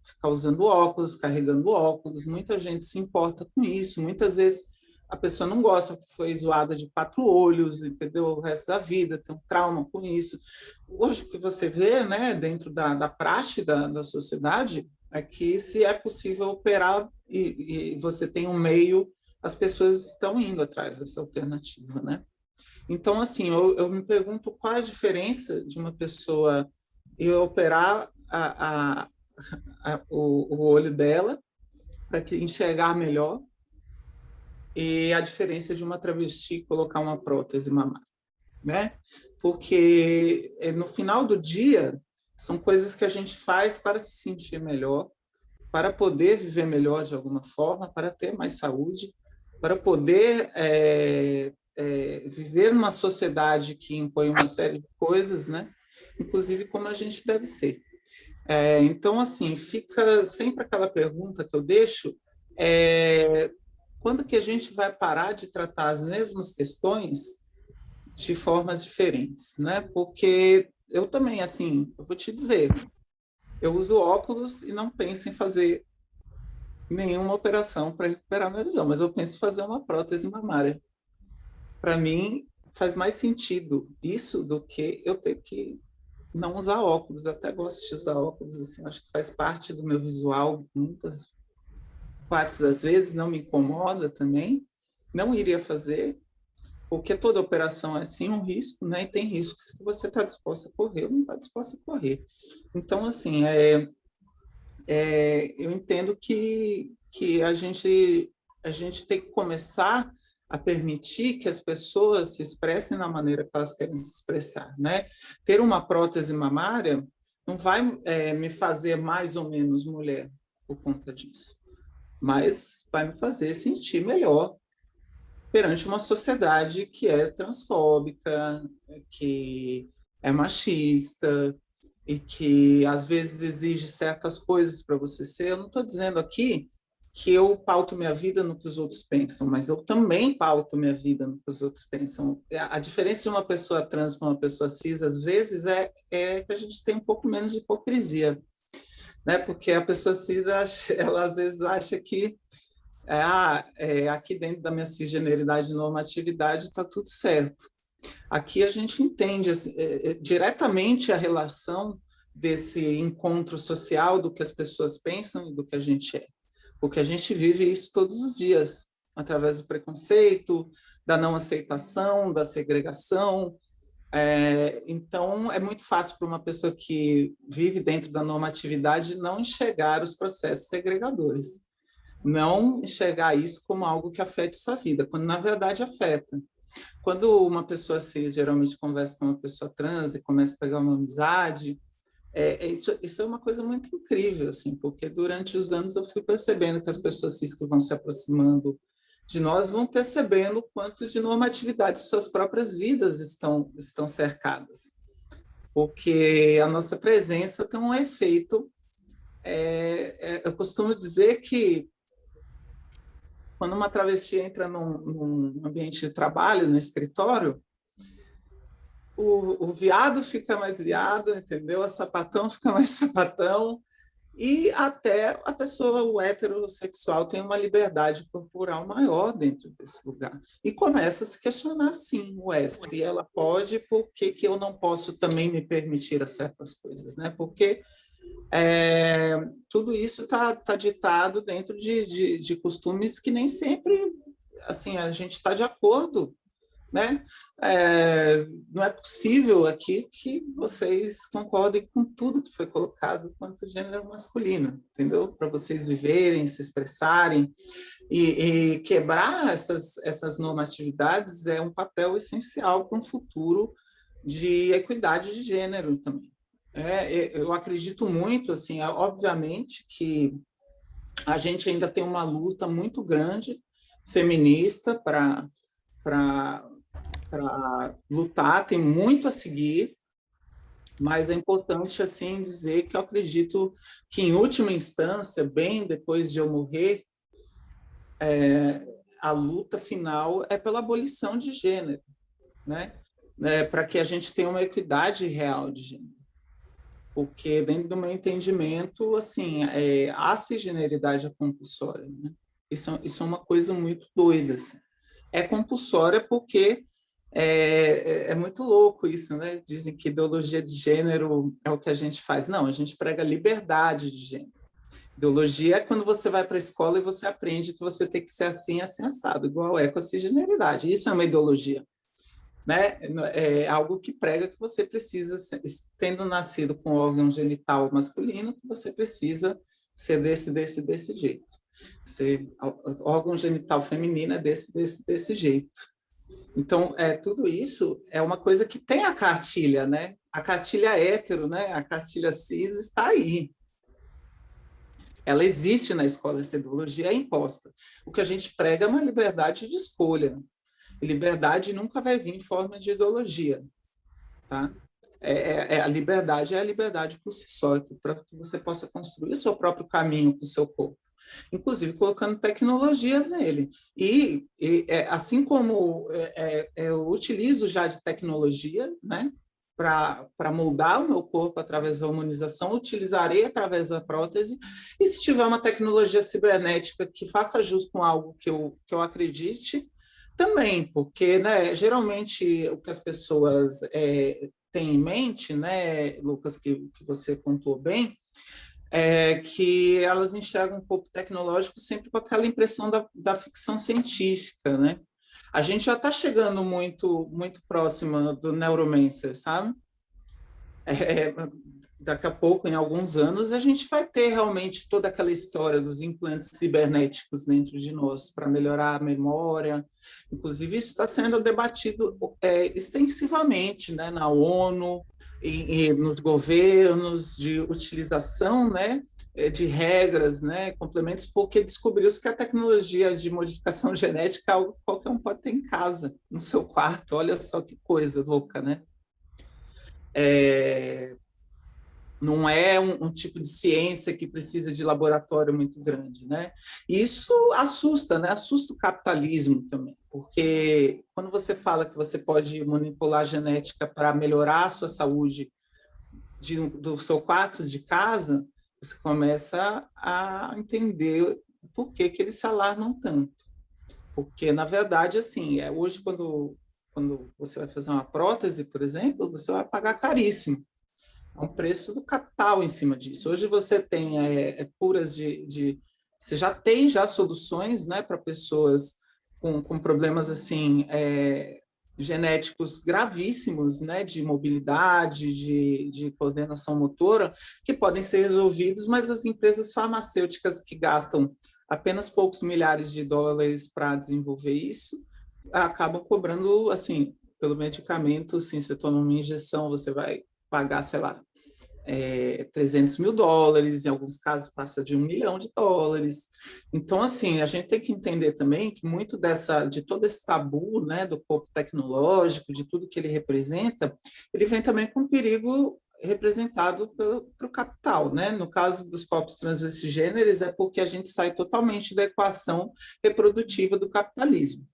D: ficar usando óculos, carregando óculos. Muita gente se importa com isso. Muitas vezes a pessoa não gosta que foi zoada de 4 olhos, entendeu? O resto da vida, tem um trauma com isso. Hoje, o que você vê, né, dentro da praxe da sociedade, é que se é possível operar e você tem um meio, as pessoas estão indo atrás dessa alternativa, né? Então, assim, eu me pergunto qual a diferença de uma pessoa ir operar o olho dela para enxergar melhor e a diferença de uma travesti colocar uma prótese mamária, né? Porque no final do dia são coisas que a gente faz para se sentir melhor, para poder viver melhor de alguma forma, para ter mais saúde, para poder viver numa sociedade que impõe uma série de coisas, né? Inclusive como a gente deve ser. Então, assim, fica sempre aquela pergunta que eu deixo, quando que a gente vai parar de tratar as mesmas questões de formas diferentes, né? Porque eu também, assim, eu vou te dizer, eu uso óculos e não penso em fazer nenhuma operação para recuperar minha visão, mas eu penso em fazer uma prótese mamária. Para mim, faz mais sentido isso do que eu ter que não usar óculos. Eu até gosto de usar óculos, assim, acho que faz parte do meu visual, muitas partes das vezes, não me incomoda também. Não iria fazer, porque toda operação é sim um risco, né? E tem riscos que você está disposta a correr ou não está disposta a correr. Então, assim, eu entendo que a gente tem que começar a permitir que as pessoas se expressem da maneira que elas querem se expressar, né? Ter uma prótese mamária não vai me fazer mais ou menos mulher por conta disso, mas vai me fazer sentir melhor perante uma sociedade que é transfóbica, que é machista e que às vezes exige certas coisas para você ser. Eu não estou dizendo aqui que eu pauto minha vida no que os outros pensam, mas eu também pauto minha vida no que os outros pensam. A diferença de uma pessoa trans para uma pessoa cis, às vezes, é que a gente tem um pouco menos de hipocrisia, né? Porque a pessoa cis, ela às vezes acha que aqui dentro da minha cisgeneridade e normatividade está tudo certo. Aqui a gente entende assim, diretamente a relação desse encontro social do que as pessoas pensam e do que a gente é. Porque a gente vive isso todos os dias, através do preconceito, da não aceitação, da segregação. Então, é muito fácil para uma pessoa que vive dentro da normatividade não enxergar os processos segregadores, não enxergar isso como algo que afete sua vida, quando na verdade afeta. Quando uma pessoa cis geralmente conversa com uma pessoa trans e começa a pegar uma amizade, isso é uma coisa muito incrível, assim, porque durante os anos eu fui percebendo que as pessoas cis que vão se aproximando de nós vão percebendo o quanto de normatividade suas próprias vidas estão cercadas. Porque a nossa presença tem um efeito. Eu costumo dizer que quando uma travesti entra num ambiente de trabalho, no escritório, o viado fica mais viado, entendeu? A sapatão fica mais sapatão, e até a pessoa, o heterossexual, tem uma liberdade corporal maior dentro desse lugar. E começa a se questionar, sim, se ela pode, por que eu não posso também me permitir a certas coisas, né? Porque tudo isso está ditado dentro de costumes que nem sempre assim, a gente está de acordo, né? Não é possível aqui que vocês concordem com tudo que foi colocado quanto gênero masculino, entendeu? Para vocês viverem, se expressarem e quebrar essas normatividades é um papel essencial para um futuro de equidade de gênero também. Eu acredito muito, assim, obviamente que a gente ainda tem uma luta muito grande feminista para lutar, tem muito a seguir, mas é importante assim dizer que eu acredito que, em última instância, bem depois de eu morrer, a luta final é pela abolição de gênero, né? Para que a gente tenha uma equidade real de gênero. Porque, dentro do meu entendimento, assim, a cisgeneridade é compulsória, né? Isso é uma coisa muito doida. Assim. É compulsória porque é muito louco isso, né? Dizem que ideologia de gênero é o que a gente faz. Não, a gente prega liberdade de gênero. Ideologia é quando você vai para a escola e você aprende que você tem que ser assim, assim, assado, igual com a cisgeneridade. Isso é uma ideologia. Né? É algo que prega que você precisa, tendo nascido com órgão genital masculino, que você precisa ser desse jeito. Ser órgão genital feminino é desse jeito. Então, tudo isso é uma coisa que tem a cartilha, né? A cartilha hétero, né? A cartilha cis está aí. Ela existe na escola, essa ideologia é imposta. O que a gente prega é uma liberdade de escolha. E liberdade nunca vai vir em forma de ideologia, tá? A liberdade é a liberdade por si só, para que você possa construir o seu próprio caminho com o seu corpo, inclusive colocando tecnologias nele. E assim como eu utilizo já de tecnologia, né, para moldar o meu corpo através da hormonização, utilizarei através da prótese, e se tiver uma tecnologia cibernética que faça jus com algo que eu acredite, também, porque, né, geralmente o que as pessoas têm em mente, né, Lucas, que você pontuou bem, é que elas enxergam um corpo tecnológico sempre com aquela impressão da ficção científica, né? A gente já está chegando muito, muito próxima do Neuromancer, sabe? Daqui a pouco, em alguns anos, a gente vai ter realmente toda aquela história dos implantes cibernéticos dentro de nós para melhorar a memória. Inclusive, isso está sendo debatido extensivamente, né, na ONU e nos governos, de utilização, né, de regras, né, complementos, porque descobriu-se que a tecnologia de modificação genética é algo que qualquer um pode ter em casa, no seu quarto. Olha só que coisa louca, né? Não é um tipo de ciência que precisa de laboratório muito grande, né? E isso assusta, né? Assusta o capitalismo também, porque quando você fala que você pode manipular a genética para melhorar a sua saúde do seu quarto de casa, você começa a entender por que que eles se alarmam tanto? Porque, na verdade, assim, hoje, quando você vai fazer uma prótese, por exemplo, você vai pagar caríssimo. É um preço do capital em cima disso. Hoje você tem curas você já tem já soluções, né, para pessoas com problemas assim genéticos gravíssimos, né, de mobilidade, de coordenação motora, que podem ser resolvidos, mas as empresas farmacêuticas que gastam apenas poucos milhares de dólares para desenvolver isso acabam cobrando, assim, pelo medicamento, assim, você toma uma injeção, você vai pagar, sei lá, $300 mil, em alguns casos passa de $1 milhão. Então, assim, a gente tem que entender também que muito de todo esse tabu, né, do corpo tecnológico, de tudo que ele representa, ele vem também com perigo representado pelo capital, né? No caso dos corpos transvestigêneros, é porque a gente sai totalmente da equação reprodutiva do capitalismo.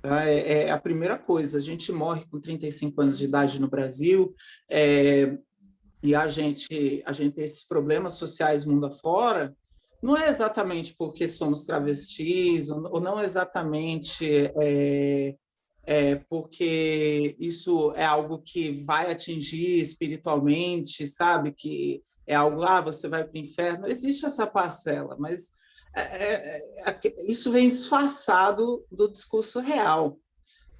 D: Tá? É a primeira coisa, a gente morre com 35 anos de idade no Brasil, e a gente tem esses problemas sociais mundo afora, não é exatamente porque somos travestis, ou não exatamente porque isso é algo que vai atingir espiritualmente, sabe? Que é algo, você vai para o inferno. Existe essa parcela, mas isso vem disfarçado do discurso real.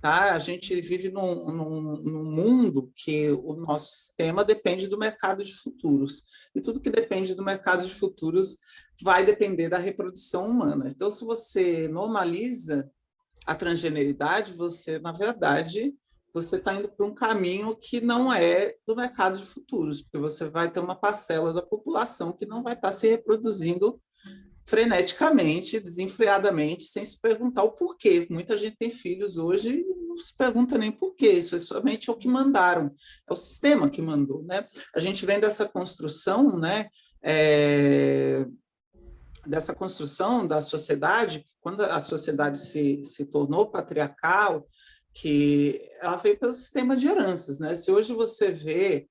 D: Tá? A gente vive num mundo que o nosso sistema depende do mercado de futuros. E tudo que depende do mercado de futuros vai depender da reprodução humana. Então, se você normaliza a transgeneridade, você, na verdade, você está indo para um caminho que não é do mercado de futuros, porque você vai ter uma parcela da população que não vai estar se reproduzindo freneticamente, desenfreadamente, sem se perguntar o porquê. Muita gente tem filhos hoje e não se pergunta nem porquê, isso é somente o que mandaram, é o sistema que mandou, né? A gente vem dessa construção, né, dessa construção da sociedade, quando a sociedade se tornou patriarcal, que ela veio pelo sistema de heranças, né? Se hoje você vê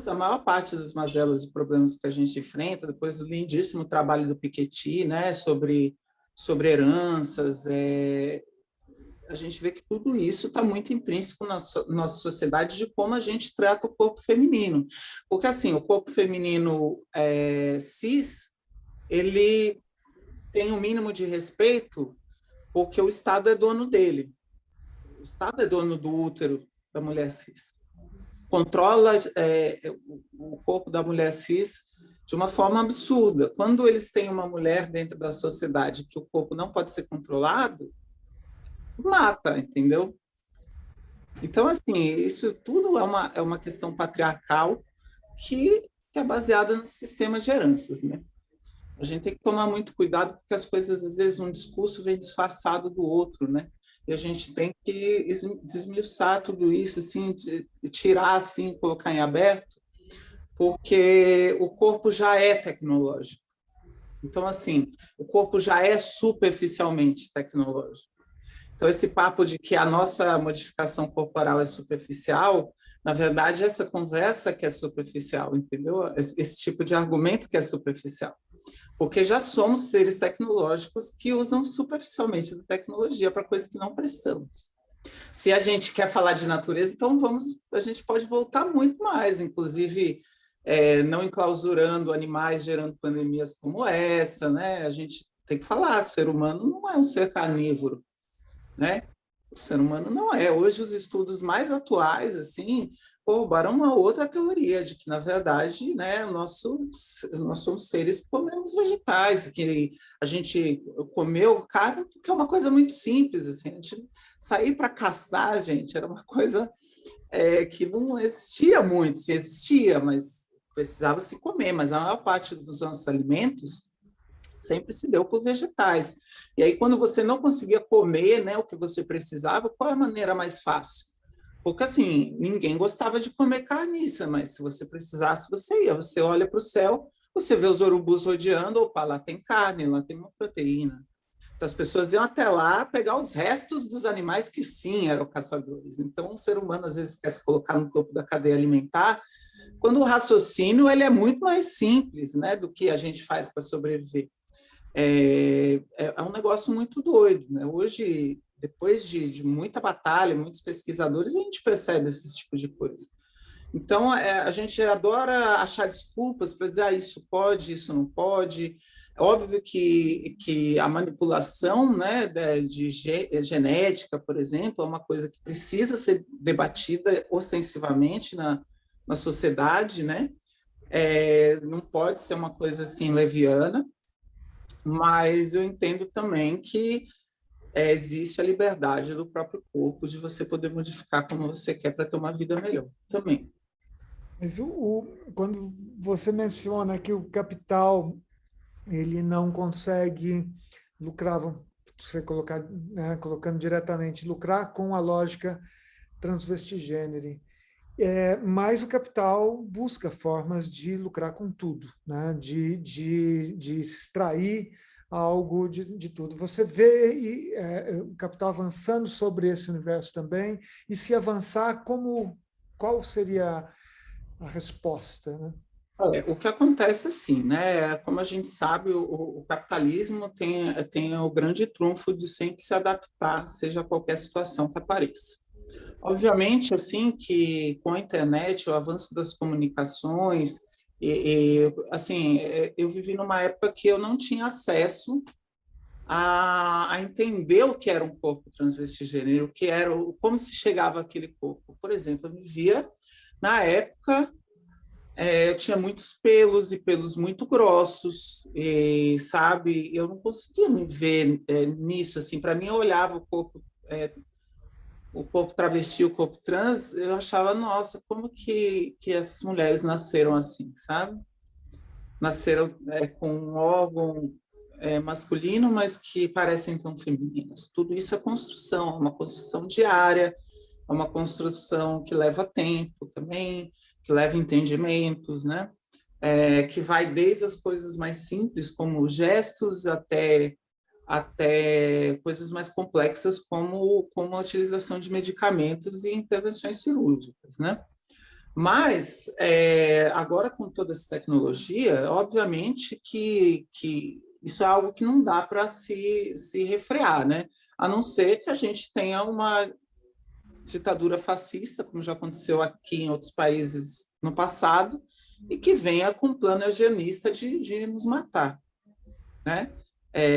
D: a maior parte das mazelas e problemas que a gente enfrenta, depois do lindíssimo trabalho do Piketty, né, sobre heranças, a gente vê que tudo isso está muito intrínseco na nossa sociedade de como a gente trata o corpo feminino. Porque, assim, o corpo feminino cis, ele tem um mínimo de respeito porque o Estado é dono dele. O Estado é dono do útero da mulher cis. Controla o corpo da mulher cis de uma forma absurda. Quando eles têm uma mulher dentro da sociedade que o corpo não pode ser controlado, mata, entendeu? Então, assim, isso tudo é uma questão patriarcal que é baseada no sistema de heranças, né? A gente tem que tomar muito cuidado porque as coisas, às vezes, um discurso vem disfarçado do outro, né? E a gente tem que desmiuçar tudo isso, assim, tirar, assim, colocar em aberto, porque o corpo já é tecnológico. Então, assim, o corpo já é superficialmente tecnológico. Então, esse papo de que a nossa modificação corporal é superficial, na verdade, essa conversa que é superficial, entendeu? Esse tipo de argumento que é superficial. Porque já somos seres tecnológicos que usam superficialmente da tecnologia para coisas que não precisamos. Se a gente quer falar de natureza, então a gente pode voltar muito mais, inclusive não enclausurando animais gerando pandemias como essa, né? A gente tem que falar, o ser humano não é um ser carnívoro, né? O ser humano não é. Hoje os estudos mais atuais, assim, corroboram uma outra teoria de que, na verdade, né, nós somos seres que comemos vegetais, que a gente comeu carne, que é uma coisa muito simples, assim, a gente sair para caçar, gente, era uma coisa que não existia muito, se existia, mas precisava se comer, mas a maior parte dos nossos alimentos sempre se deu por vegetais. E aí, quando você não conseguia comer, né, o que você precisava, qual é a maneira mais fácil? Porque, assim, ninguém gostava de comer carniça, mas se você precisasse, você ia. Você olha para o céu, você vê os urubus rodeando, opa, lá tem carne, lá tem uma proteína. Então, as pessoas iam até lá pegar os restos dos animais que, sim, eram caçadores. Então, o ser humano, às vezes, quer se colocar no topo da cadeia alimentar, quando o raciocínio ele é muito mais simples, né, do que a gente faz para sobreviver. é um negócio muito doido, né? Hoje, depois de muita batalha, muitos pesquisadores, a gente percebe esse tipo de coisa. Então, a gente adora achar desculpas para dizer isso pode, isso não pode. É óbvio que a manipulação, né, de genética, por exemplo, é uma coisa que precisa ser debatida ostensivamente na sociedade, né? Não pode ser uma coisa assim leviana, mas eu entendo também que existe a liberdade do próprio corpo de você poder modificar como você quer para ter uma vida melhor também.
E: Mas quando você menciona que o capital ele não consegue lucrar, você colocar, né, colocando diretamente, lucrar com a lógica transvestigênero, mas o capital busca formas de lucrar com tudo, né? de extrair algo de tudo. Você vê o capital avançando sobre esse universo também, e se avançar, qual seria a resposta? Né?
D: O que acontece assim, né? Como a gente sabe, o capitalismo tem o grande trunfo de sempre se adaptar, seja qualquer situação que apareça. Obviamente, assim, que com a internet, o avanço das comunicações, assim, eu vivi numa época que eu não tinha acesso a entender o que era um corpo transvestigênero, o que era, como se chegava àquele corpo. Por exemplo, eu vivia, na época, eu tinha muitos pelos e pelos muito grossos, sabe? Eu não conseguia me ver nisso, assim. Para mim, eu olhava o corpo travesti, o corpo trans, eu achava, nossa, como que essas mulheres nasceram assim, sabe? Nasceram com um órgão masculino, mas que parecem tão femininos. Tudo isso é construção, é uma construção diária, é uma construção que leva tempo também, que leva entendimentos, né? Que vai desde as coisas mais simples, como gestos, até coisas mais complexas, como a utilização de medicamentos e intervenções cirúrgicas, né? Mas, agora, com toda essa tecnologia, obviamente que isso é algo que não dá para se refrear, né? A não ser que a gente tenha uma ditadura fascista, como já aconteceu aqui em outros países no passado, e que venha com um plano eugenista de nos matar, né?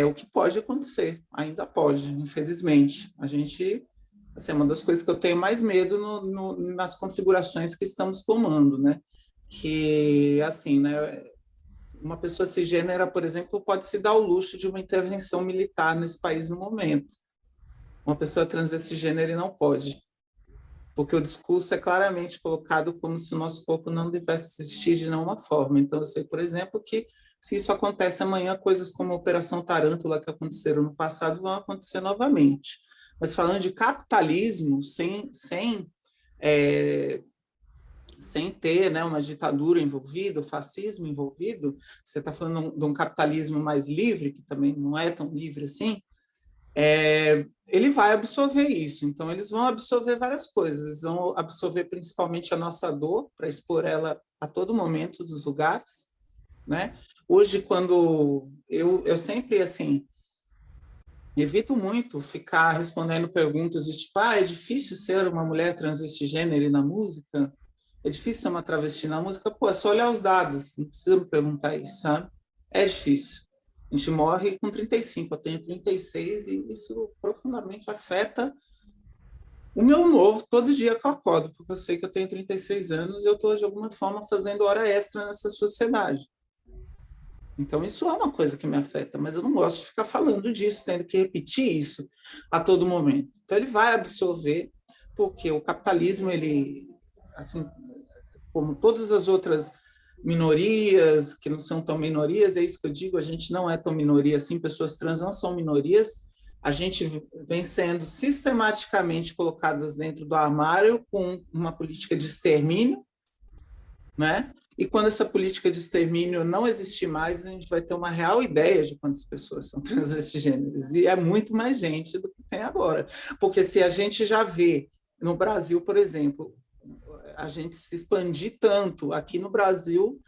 D: O que pode acontecer, ainda pode, infelizmente. A gente, assim, é uma das coisas que eu tenho mais medo nas configurações que estamos tomando, né? Que, assim, né, uma pessoa cisgênera, por exemplo, pode se dar o luxo de uma intervenção militar nesse país no momento. Uma pessoa trans desse gênero não pode, porque o discurso é claramente colocado como se o nosso corpo não devesse existir de nenhuma forma. Então, eu sei, por exemplo, que se isso acontece amanhã, coisas como a Operação Tarântula, que aconteceram no passado, vão acontecer novamente. Mas falando de capitalismo, sem ter, né, uma ditadura envolvida, o fascismo envolvido, você está falando de um capitalismo mais livre, que também não é tão livre assim, ele vai absorver isso. Então, eles vão absorver várias coisas. Eles vão absorver principalmente a nossa dor, para expor ela a todo momento dos lugares, né? Hoje, quando eu sempre, assim, evito muito ficar respondendo perguntas de tipo, é difícil ser uma mulher transvestigênero na música? É difícil ser uma travesti na música? Pô, é só olhar os dados, não precisa me perguntar isso, sabe? É difícil. A gente morre com 35, eu tenho 36 e isso profundamente afeta o meu humor todo dia que eu acordo, porque eu sei que eu tenho 36 anos e eu estou, de alguma forma, fazendo hora extra nessa sociedade. Então, isso é uma coisa que me afeta, mas eu não gosto de ficar falando disso, tendo que repetir isso a todo momento. Então, ele vai absorver, porque o capitalismo, ele, assim, como todas as outras minorias, que não são tão minorias, é isso que eu digo, a gente não é tão minoria assim, pessoas trans não são minorias, a gente vem sendo sistematicamente colocadas dentro do armário com uma política de extermínio, né? E quando essa política de extermínio não existir mais, a gente vai ter uma real ideia de quantas pessoas são transvestigêneros. E é muito mais gente do que tem agora. Porque se a gente já vê no Brasil, por exemplo, a gente se expandir tanto, aqui no Brasil,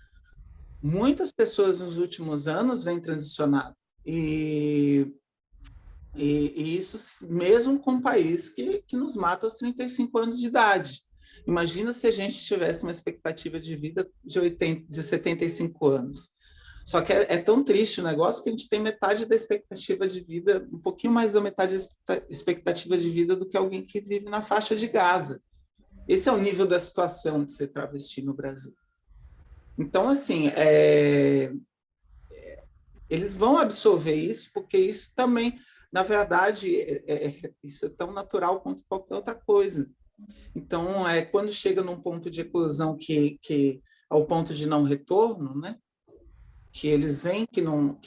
D: muitas pessoas nos últimos anos vêm transicionado. E, e isso mesmo com um país que nos mata aos 35 anos de idade. Imagina se a gente tivesse uma expectativa de vida de 75 anos. Só que é tão triste o negócio que a gente tem metade da expectativa de vida, um pouquinho mais da metade da expectativa de vida do que alguém que vive na faixa de Gaza. Esse é o nível da situação de ser travesti no Brasil. Então, assim, eles vão absorver isso, porque isso também, na verdade, isso é tão natural quanto qualquer outra coisa. Então, quando chega num ponto de eclosão que ao ponto de não retorno, né, que eles veem que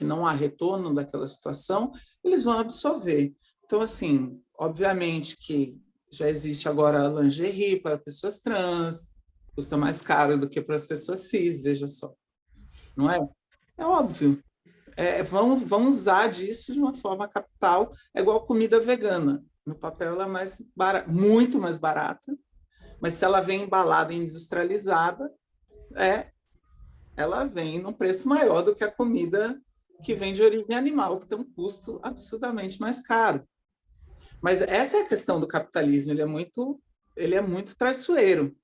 D: não há retorno daquela situação, eles vão absorver. Então, assim, obviamente que já existe agora a lingerie para pessoas trans, custa mais caro do que para as pessoas cis, veja só. Não é? É óbvio. Vão usar disso de uma forma capital, é igual comida vegana. No papel ela é muito mais barata, mas se ela vem embalada e industrializada, ela vem num preço maior do que a comida que vem de origem animal, que tem um custo absurdamente mais caro. Mas essa é a questão do capitalismo, ele é muito traiçoeiro.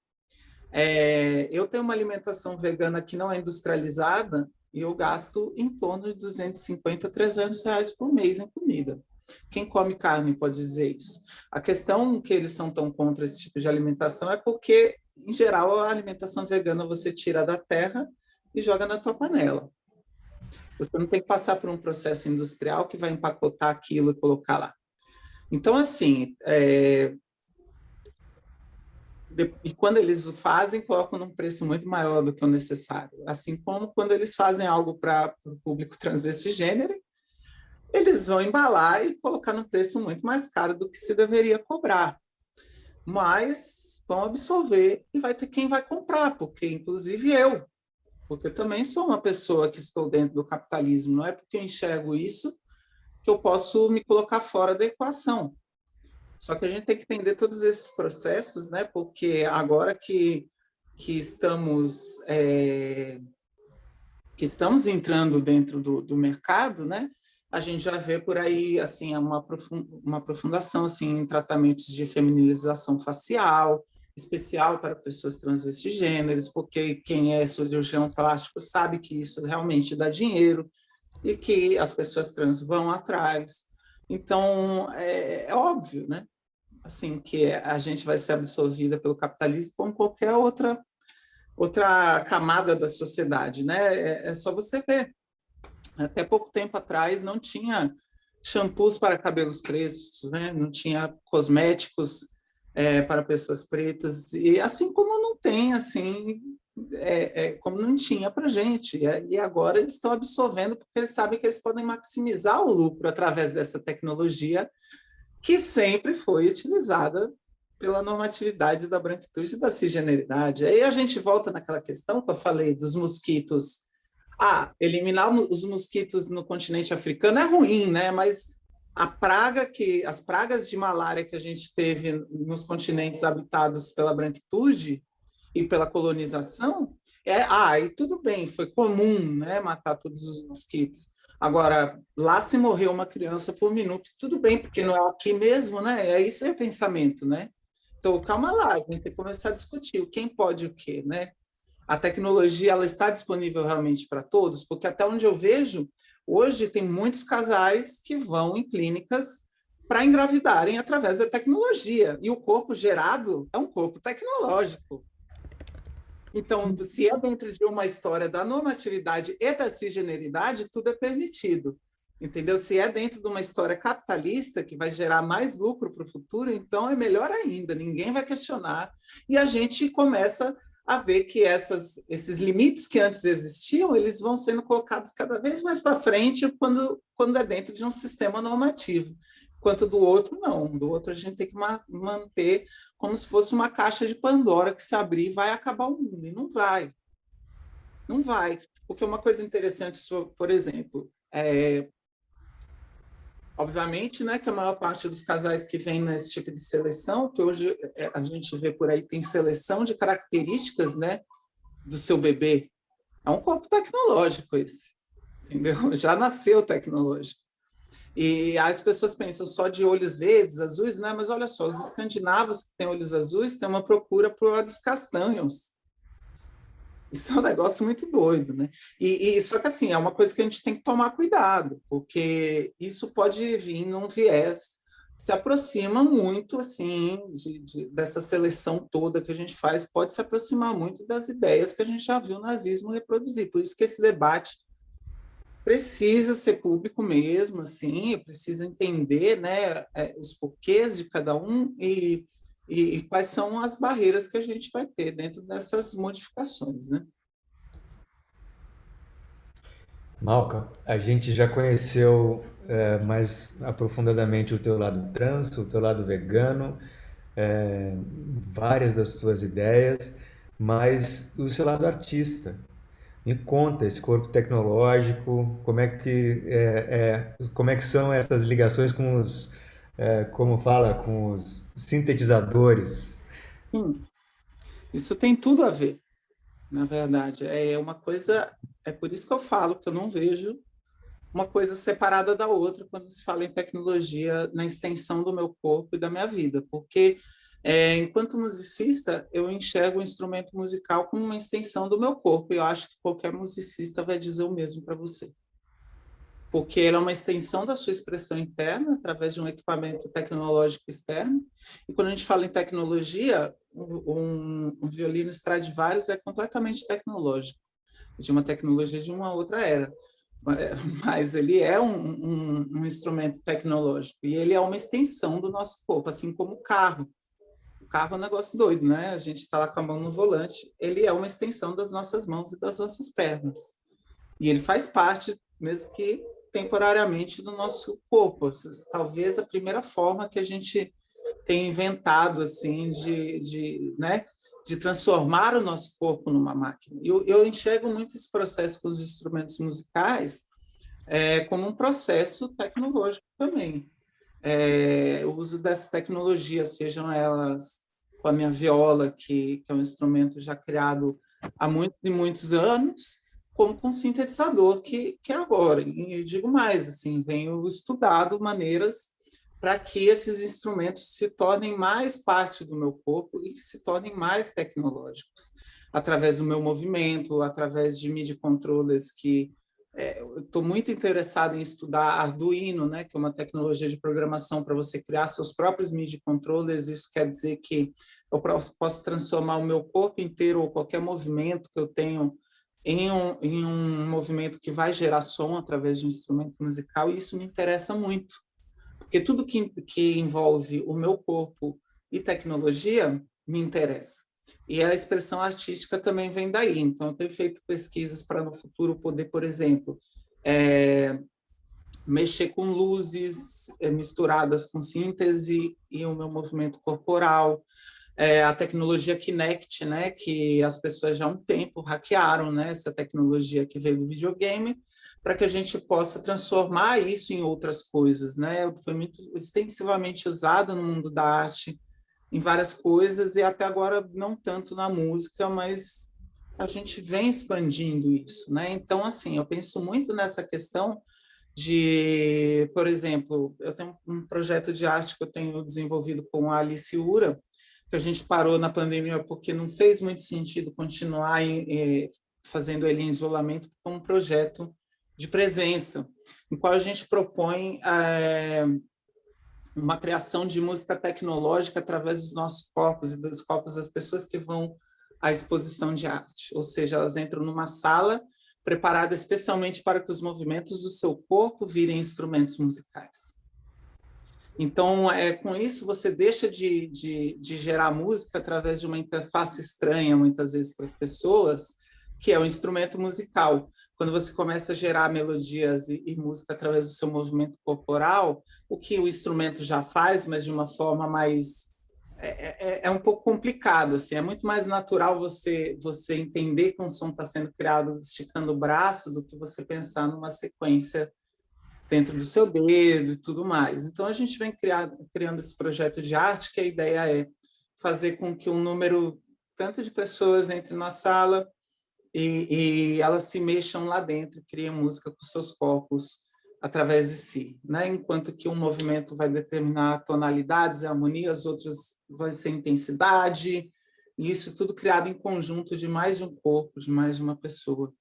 D: Eu tenho uma alimentação vegana que não é industrializada e eu gasto em torno de 250, 300 reais por mês em comida. Quem come carne pode dizer isso. A questão que eles são tão contra esse tipo de alimentação é porque, em geral, a alimentação vegana você tira da terra e joga na tua panela. Você não tem que passar por um processo industrial que vai empacotar aquilo e colocar lá. Então, assim, e quando eles o fazem, colocam num preço muito maior do que o necessário. Assim como quando eles fazem algo para o público trans desse gênero, eles vão embalar e colocar num preço muito mais caro do que se deveria cobrar. Mas vão absorver e vai ter quem vai comprar, porque inclusive porque eu também sou uma pessoa que estou dentro do capitalismo, não é porque eu enxergo isso que eu posso me colocar fora da equação. Só que a gente tem que entender todos esses processos, né? Porque agora que estamos entrando dentro do mercado, né? A gente já vê por aí assim uma aprofundação assim em tratamentos de feminilização facial, especial para pessoas transvestigêneras, porque quem é cirurgião plástico sabe que isso realmente dá dinheiro e que as pessoas trans vão atrás. Então, é óbvio, né? Assim, que a gente vai ser absorvida pelo capitalismo como qualquer outra camada da sociedade, né? É só você ver. Até pouco tempo atrás não tinha shampoos para cabelos pretos, né? Não tinha cosméticos para pessoas pretas, e assim como não tem, assim, como não tinha para a gente. E agora eles estão absorvendo porque eles sabem que eles podem maximizar o lucro através dessa tecnologia que sempre foi utilizada pela normatividade da branquitude e da cisgeneridade. Aí a gente volta naquela questão que eu falei dos mosquitos. Eliminar os mosquitos no continente africano é ruim, né? Mas as pragas de malária que a gente teve nos continentes habitados pela branquitude e pela colonização, e tudo bem, foi comum, né, matar todos os mosquitos. Agora, lá se morreu uma criança por minuto, tudo bem, porque não é aqui mesmo, né? Isso é pensamento, né? Então, calma lá, a gente tem que começar a discutir quem pode o quê, né? A tecnologia ela está disponível realmente para todos, porque até onde eu vejo, hoje tem muitos casais que vão em clínicas para engravidarem através da tecnologia, e o corpo gerado é um corpo tecnológico. Então, se é dentro de uma história da normatividade e da cisgeneridade, tudo é permitido, entendeu? Se é dentro de uma história capitalista que vai gerar mais lucro para o futuro, então é melhor ainda, ninguém vai questionar, e a gente começa a ver que esses limites que antes existiam, eles vão sendo colocados cada vez mais para frente quando é dentro de um sistema normativo. Enquanto do outro, não. Do outro, a gente tem que manter como se fosse uma caixa de Pandora que se abrir vai acabar o mundo. E não vai. Não vai. Porque uma coisa interessante, por exemplo, obviamente, né, que a maior parte dos casais que vêm nesse tipo de seleção, que hoje a gente vê por aí, tem seleção de características, né, do seu bebê. É um corpo tecnológico esse. entendeu? Já nasceu tecnológico. E as pessoas pensam só de olhos verdes, azuis, né? Mas olha só, os escandinavos que têm olhos azuis têm uma procura por olhos castanhos. Isso é um negócio muito doido, né? Só que assim, é uma coisa que a gente tem que tomar cuidado, porque isso pode vir num viés que se aproxima muito assim dessa seleção toda que a gente faz, pode se aproximar muito das ideias que a gente já viu o nazismo reproduzir. Por isso que esse debate precisa ser público mesmo, assim, precisa entender, né, os porquês de cada um e quais são as barreiras que a gente vai ter dentro dessas modificações, né?
A: Malca, a gente já conheceu mais aprofundadamente o teu lado trans, o teu lado vegano, é, várias das tuas ideias, mas o seu lado artista. Me conta esse corpo tecnológico, como é que são essas ligações com os, como fala, com os sintetizadores.
D: Sim, isso tem tudo a ver, na verdade. É uma coisa, é por isso que eu falo que eu não vejo uma coisa separada da outra quando se fala em tecnologia na extensão do meu corpo e da minha vida, porque enquanto musicista, eu enxergo o instrumento musical como uma extensão do meu corpo, e eu acho que qualquer musicista vai dizer o mesmo para você. Porque ele é uma extensão da sua expressão interna, através de um equipamento tecnológico externo. E quando a gente fala em tecnologia, um violino Stradivarius é completamente tecnológico, de uma tecnologia de uma outra era. Mas ele é um instrumento tecnológico, e ele é uma extensão do nosso corpo, assim como o carro. O carro é um negócio doido, né? A gente está lá com a mão no volante, ele é uma extensão das nossas mãos e das nossas pernas. E ele faz parte, mesmo que temporariamente, do nosso corpo. Talvez a primeira forma que a gente tem inventado, assim, né, de transformar o nosso corpo numa máquina. Eu enxergo muito esse processo com os instrumentos musicais como um processo tecnológico também. O uso dessas tecnologias, sejam elas com a minha viola, que é um instrumento já criado há muitos e muitos anos, como com sintetizador, que é agora. E eu digo mais, assim, venho estudado maneiras para que esses instrumentos se tornem mais parte do meu corpo e se tornem mais tecnológicos, através do meu movimento, através de MIDI controllers que eu estou muito interessado em estudar Arduino, né, que é uma tecnologia de programação para você criar seus próprios MIDI controllers. Isso quer dizer que eu posso transformar o meu corpo inteiro ou qualquer movimento que eu tenho em um movimento que vai gerar som através de um instrumento musical, e isso me interessa muito, porque tudo que envolve o meu corpo e tecnologia me interessa. E a expressão artística também vem daí. Então, eu tenho feito pesquisas para no futuro poder, por exemplo, mexer com luzes misturadas com síntese e o meu movimento corporal. A tecnologia Kinect, né, que as pessoas já há um tempo hackearam, né, essa tecnologia que veio do videogame, para que a gente possa transformar isso em outras coisas, né? Foi muito extensivamente usado no mundo da arte, em várias coisas, e até agora não tanto na música, mas a gente vem expandindo isso, né? Então, assim, eu penso muito nessa questão de, por exemplo, eu tenho um projeto de arte que eu tenho desenvolvido com a Alice Ura, que a gente parou na pandemia porque não fez muito sentido continuar fazendo ele em isolamento, como um projeto de presença, em qual a gente propõe uma criação de música tecnológica através dos nossos corpos e dos corpos das pessoas que vão à exposição de arte. Ou seja, elas entram numa sala preparada especialmente para que os movimentos do seu corpo virem instrumentos musicais. Então, com isso, você deixa de gerar música através de uma interface estranha, muitas vezes, para as pessoas, que é o instrumento musical. Quando você começa a gerar melodias e música através do seu movimento corporal, o que o instrumento já faz, mas de uma forma mais... É um pouco complicado, assim, é muito mais natural você entender que um som está sendo criado esticando o braço do que você pensar numa sequência dentro do seu dedo e tudo mais. Então, a gente vem criando esse projeto de arte, que a ideia é fazer com que um número tanto de pessoas entre na sala, e elas se mexam lá dentro, criem música com seus corpos através de si, né? Enquanto que um movimento vai determinar tonalidades e harmonias, outros vai ser intensidade, e isso tudo criado em conjunto de mais de um corpo, de mais de uma pessoa,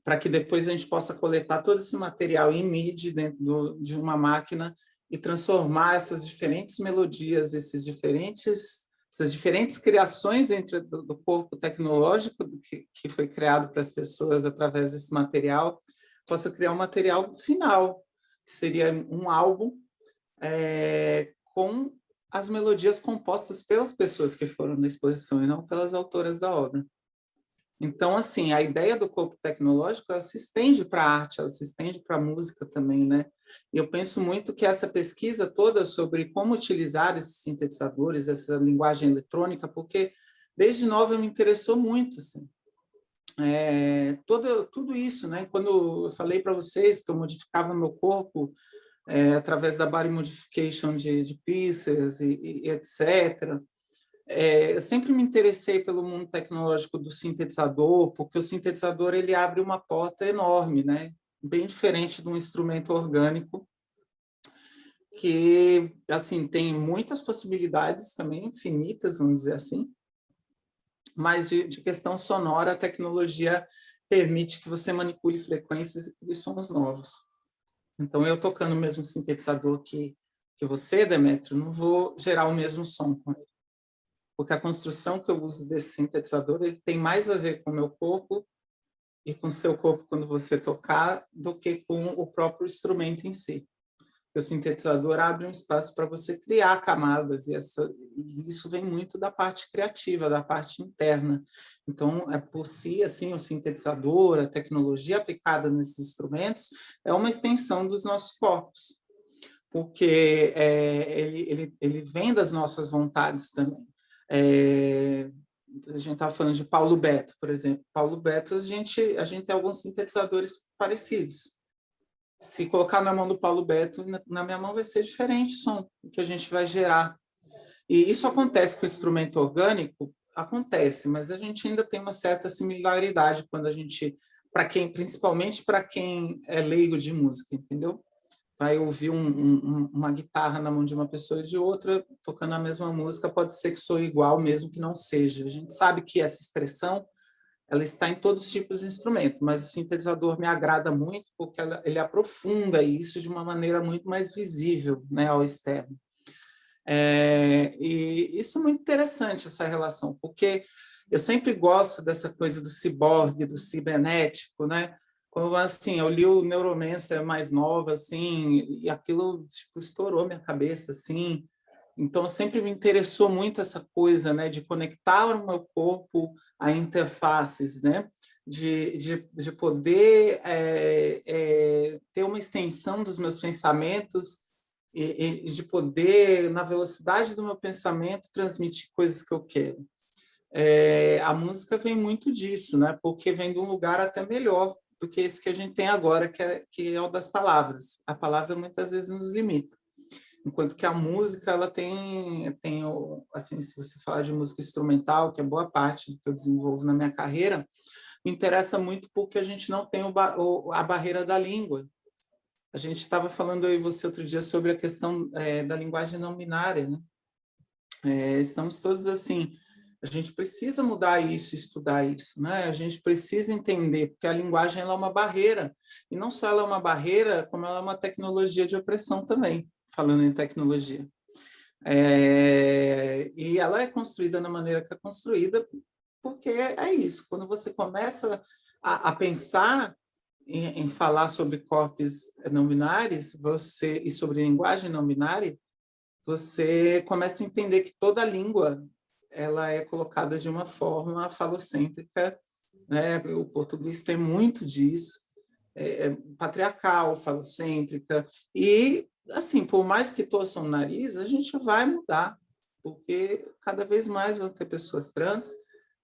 D: para que depois a gente possa coletar todo esse material em MIDI dentro de uma máquina e transformar essas diferentes melodias, essas diferentes criações do corpo tecnológico que foi criado para as pessoas através desse material, possa criar um material final, que seria um álbum com as melodias compostas pelas pessoas que foram na exposição e não pelas autoras da obra. Então, assim, a ideia do corpo tecnológico, ela se estende para a arte, ela se estende para a música também, né? E eu penso muito que essa pesquisa toda sobre como utilizar esses sintetizadores, essa linguagem eletrônica, porque desde nova me interessou muito, assim. Tudo isso, né? Quando eu falei para vocês que eu modificava meu corpo através da body modification de pieces e etc., eu sempre me interessei pelo mundo tecnológico do sintetizador, porque o sintetizador ele abre uma porta enorme, né? Bem diferente de um instrumento orgânico, que assim, tem muitas possibilidades também, infinitas, vamos dizer assim, mas de questão sonora, a tecnologia permite que você manipule frequências e crie sons novos. Então, eu tocando o mesmo sintetizador que você, Demétrio, não vou gerar o mesmo som com ele, porque a construção que eu uso desse sintetizador ele tem mais a ver com o meu corpo e com o seu corpo quando você tocar do que com o próprio instrumento em si. O sintetizador abre um espaço para você criar camadas e isso vem muito da parte criativa, da parte interna. Então, por si, assim, o sintetizador, a tecnologia aplicada nesses instrumentos é uma extensão dos nossos corpos, porque ele vem das nossas vontades também. A gente estava falando de Paulo Beto, por exemplo. Paulo Beto, a gente tem alguns sintetizadores parecidos. Se colocar na mão do Paulo Beto, na minha mão vai ser diferente o som que a gente vai gerar. E isso acontece com o instrumento orgânico? Acontece, mas a gente ainda tem uma certa similaridade quando a gente, principalmente para quem é leigo de música, entendeu? Vai ouvir uma guitarra na mão de uma pessoa e de outra, tocando a mesma música, pode ser que soe igual, mesmo que não seja. A gente sabe que essa expressão ela está em todos os tipos de instrumento, mas o sintetizador me agrada muito porque ele aprofunda isso de uma maneira muito mais visível, né, ao externo. E isso é muito interessante, essa relação, porque eu sempre gosto dessa coisa do ciborgue, do cibernético, né? Quando, assim, eu li o Neuromancer mais nova, assim, e aquilo tipo, estourou minha cabeça, assim. Então, sempre me interessou muito essa coisa, né, de conectar o meu corpo a interfaces, né, de poder ter uma extensão dos meus pensamentos e de poder, na velocidade do meu pensamento, transmitir coisas que eu quero. A música vem muito disso, né, porque vem de um lugar até melhor do que esse que a gente tem agora, que é o das palavras. A palavra muitas vezes nos limita. Enquanto que a música, ela tem assim, se você falar de música instrumental, que é boa parte do que eu desenvolvo na minha carreira, me interessa muito porque a gente não tem a barreira da língua. A gente estava falando aí você outro dia sobre a questão da linguagem não binária, né? Estamos todos assim, a gente precisa mudar isso, estudar isso, né? A gente precisa entender, porque a linguagem ela é uma barreira, e não só ela é uma barreira, como ela é uma tecnologia de opressão também, falando em tecnologia. E ela é construída da maneira que é construída, porque é isso, quando você começa a pensar em falar sobre corpos não binários e sobre linguagem não binária, você começa a entender que toda língua ela é colocada de uma forma falocêntrica, né? O português tem muito disso, patriarcal, falocêntrica, e, assim, por mais que torçam o nariz, a gente vai mudar, porque cada vez mais vão ter pessoas trans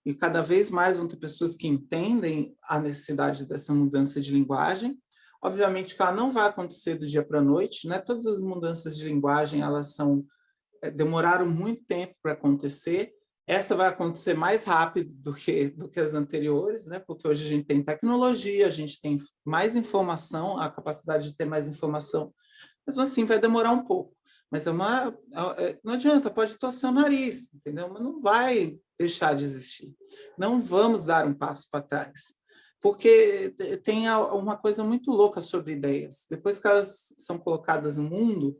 D: e cada vez mais vão ter pessoas que entendem a necessidade dessa mudança de linguagem. Obviamente que ela não vai acontecer do dia para a noite, né? Todas as mudanças de linguagem, elas demoraram muito tempo para acontecer, Essa vai acontecer mais rápido do que as anteriores, né? Porque hoje a gente tem tecnologia, a gente tem mais informação, a capacidade de ter mais informação, mas assim vai demorar um pouco. Mas não adianta, pode torcer o nariz, entendeu? Mas não vai deixar de existir. Não vamos dar um passo para trás. Porque tem uma coisa muito louca sobre ideias. Depois que elas são colocadas no mundo,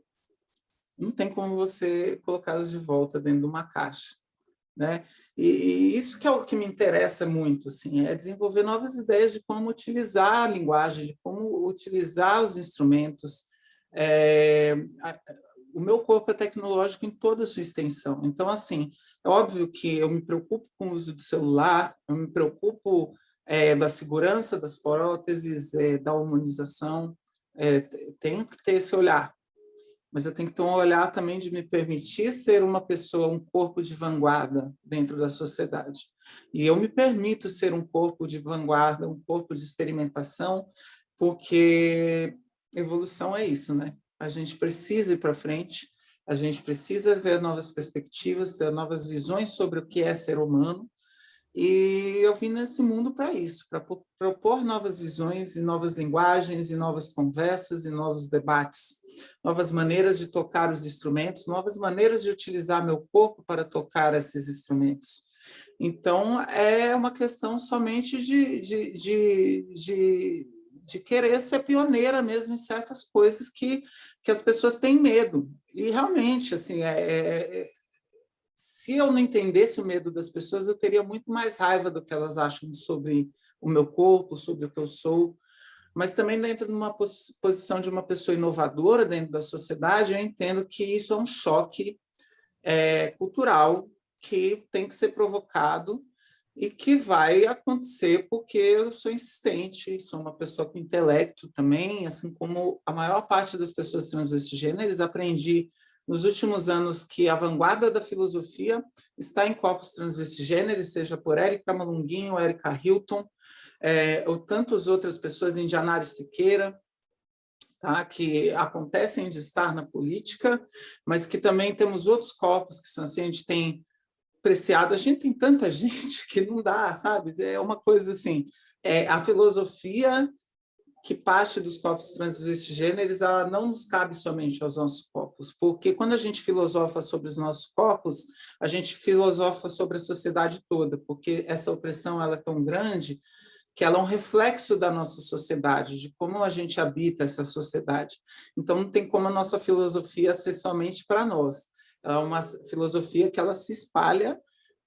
D: não tem como você colocá-las de volta dentro de uma caixa, né? E isso que é o que me interessa muito, assim, é desenvolver novas ideias de como utilizar a linguagem, de como utilizar os instrumentos. O meu corpo é tecnológico em toda a sua extensão. Então, assim, é óbvio que eu me preocupo com o uso do celular, eu me preocupo da segurança das próteses, da humanização, tenho que ter esse olhar, mas eu tenho que ter um olhar também de me permitir ser uma pessoa, um corpo de vanguarda dentro da sociedade. E eu me permito ser um corpo de vanguarda, um corpo de experimentação, porque evolução é isso, né? A gente precisa ir para frente, a gente precisa ver novas perspectivas, ter novas visões sobre o que é ser humano, e eu vim nesse mundo para isso, para propor novas visões e novas linguagens e novas conversas e novos debates, novas maneiras de tocar os instrumentos, novas maneiras de utilizar meu corpo para tocar esses instrumentos. Então, é uma questão somente de querer ser pioneira mesmo em certas coisas que as pessoas têm medo. E realmente, assim, se eu não entendesse o medo das pessoas, eu teria muito mais raiva do que elas acham sobre o meu corpo, sobre o que eu sou. Mas também dentro de uma posição de uma pessoa inovadora dentro da sociedade, eu entendo que isso é um choque cultural que tem que ser provocado e que vai acontecer porque eu sou insistente, sou uma pessoa com intelecto também, assim como a maior parte das pessoas transvestigêneres. Aprendi nos últimos anos que a vanguarda da filosofia está em corpos transvestigêneres, seja por Érica Malunguinho, Érica Hilton, ou tantas outras pessoas, Indianara Siqueira, tá? Que acontecem de estar na política, mas que também temos outros corpos que são assim, a gente tem apreciado, a gente tem tanta gente que não dá, sabe? É uma coisa assim, a filosofia que parte dos corpos transvestigêneres, ela não nos cabe somente aos nossos corpos, porque quando a gente filosofa sobre os nossos corpos, a gente filosofa sobre a sociedade toda, porque essa opressão ela é tão grande que ela é um reflexo da nossa sociedade, de como a gente habita essa sociedade. Então, não tem como a nossa filosofia ser somente para nós. Ela é uma filosofia que ela se espalha,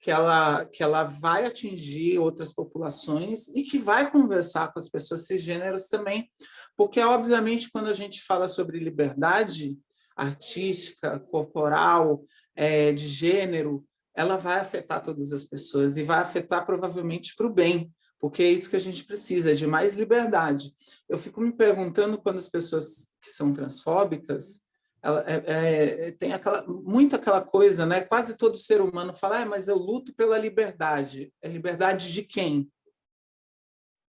D: que ela vai atingir outras populações e que vai conversar com as pessoas cisgêneras também, porque, obviamente, quando a gente fala sobre liberdade artística, corporal, de gênero, ela vai afetar todas as pessoas e vai afetar provavelmente para o bem, porque é isso que a gente precisa, de mais liberdade. Eu fico me perguntando quando as pessoas que são transfóbicas, tem muito aquela coisa, né? Quase todo ser humano fala, mas eu luto pela liberdade. É liberdade de quem?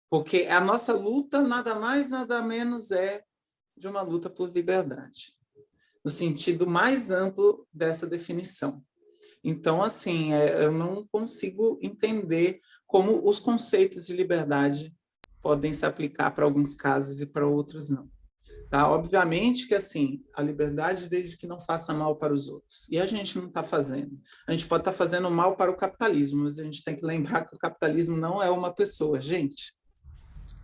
D: Porque a nossa luta nada mais, nada menos é de uma luta por liberdade, no sentido mais amplo dessa definição. Então, assim, eu não consigo entender como os conceitos de liberdade podem se aplicar para alguns casos e para outros não. Tá? Obviamente que assim, a liberdade desde que não faça mal para os outros. E a gente não está fazendo. A gente pode estar fazendo mal para o capitalismo, mas a gente tem que lembrar que o capitalismo não é uma pessoa, gente.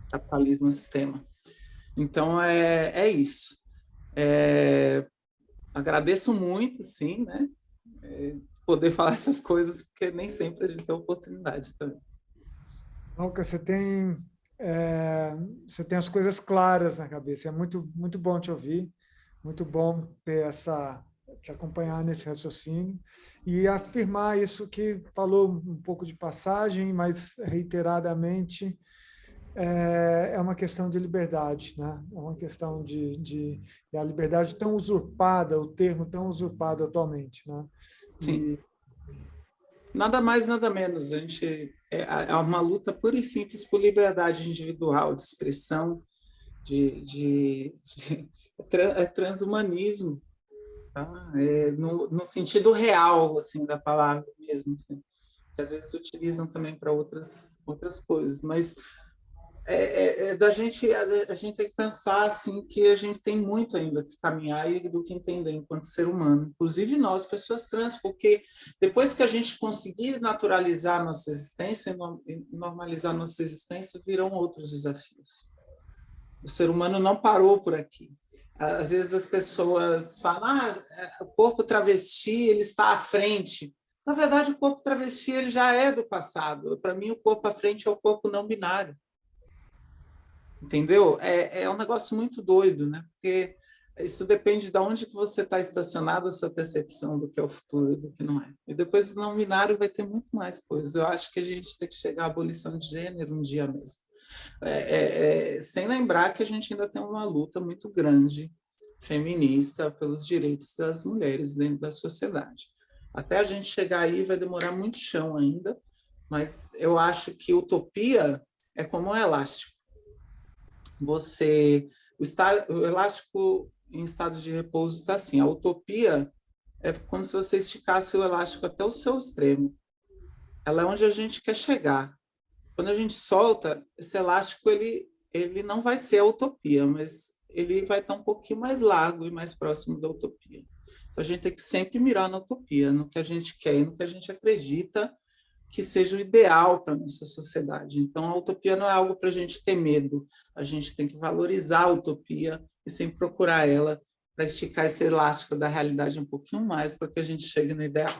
D: O capitalismo é um sistema. Então, é isso. Agradeço muito, sim, né? Poder falar essas coisas, porque nem sempre a gente tem oportunidade também.
E: Alca, você tem as coisas claras na cabeça. É muito, muito bom te ouvir, muito bom te acompanhar nesse raciocínio e afirmar isso que falou um pouco de passagem, mas reiteradamente é uma questão de liberdade, né? É uma questão de a liberdade tão usurpada, o termo tão usurpado atualmente, né?
D: Sim. Nada mais, nada menos. A gente é uma luta pura e simples por liberdade individual, de expressão, transhumanismo, tá? No sentido real assim, da palavra mesmo. Assim. que às vezes utilizam também para outras coisas, mas a gente tem que pensar assim que a gente tem muito ainda que caminhar e do que entender enquanto ser humano, inclusive nós, pessoas trans, porque depois que a gente conseguir naturalizar a nossa existência e normalizar a nossa existência, virão outros desafios. O ser humano não parou por aqui. Às vezes as pessoas falam, o corpo travesti ele está à frente. Na verdade, o corpo travesti ele já é do passado. Para mim, o corpo à frente é o corpo não binário. Entendeu? É um negócio muito doido, né? Porque isso depende de onde que você está estacionado, a sua percepção do que é o futuro e do que não é. E depois do não binário vai ter muito mais coisas. Eu acho que a gente tem que chegar à abolição de gênero um dia mesmo. Sem lembrar que a gente ainda tem uma luta muito grande feminista pelos direitos das mulheres dentro da sociedade. Até a gente chegar aí vai demorar muito chão ainda, mas eu acho que utopia é como um elástico. O elástico em estado de repouso está assim, a utopia é como se você esticasse o elástico até o seu extremo. Ela é onde a gente quer chegar. Quando a gente solta, esse elástico ele não vai ser a utopia, mas ele vai estar um pouquinho mais largo e mais próximo da utopia. Então a gente tem que sempre mirar na utopia, no que a gente quer e no que a gente acredita que seja o ideal para a nossa sociedade. Então, a utopia não é algo para a gente ter medo, a gente tem que valorizar a utopia e sempre procurar ela para esticar esse elástico da realidade um pouquinho mais para que a gente chegue no ideal.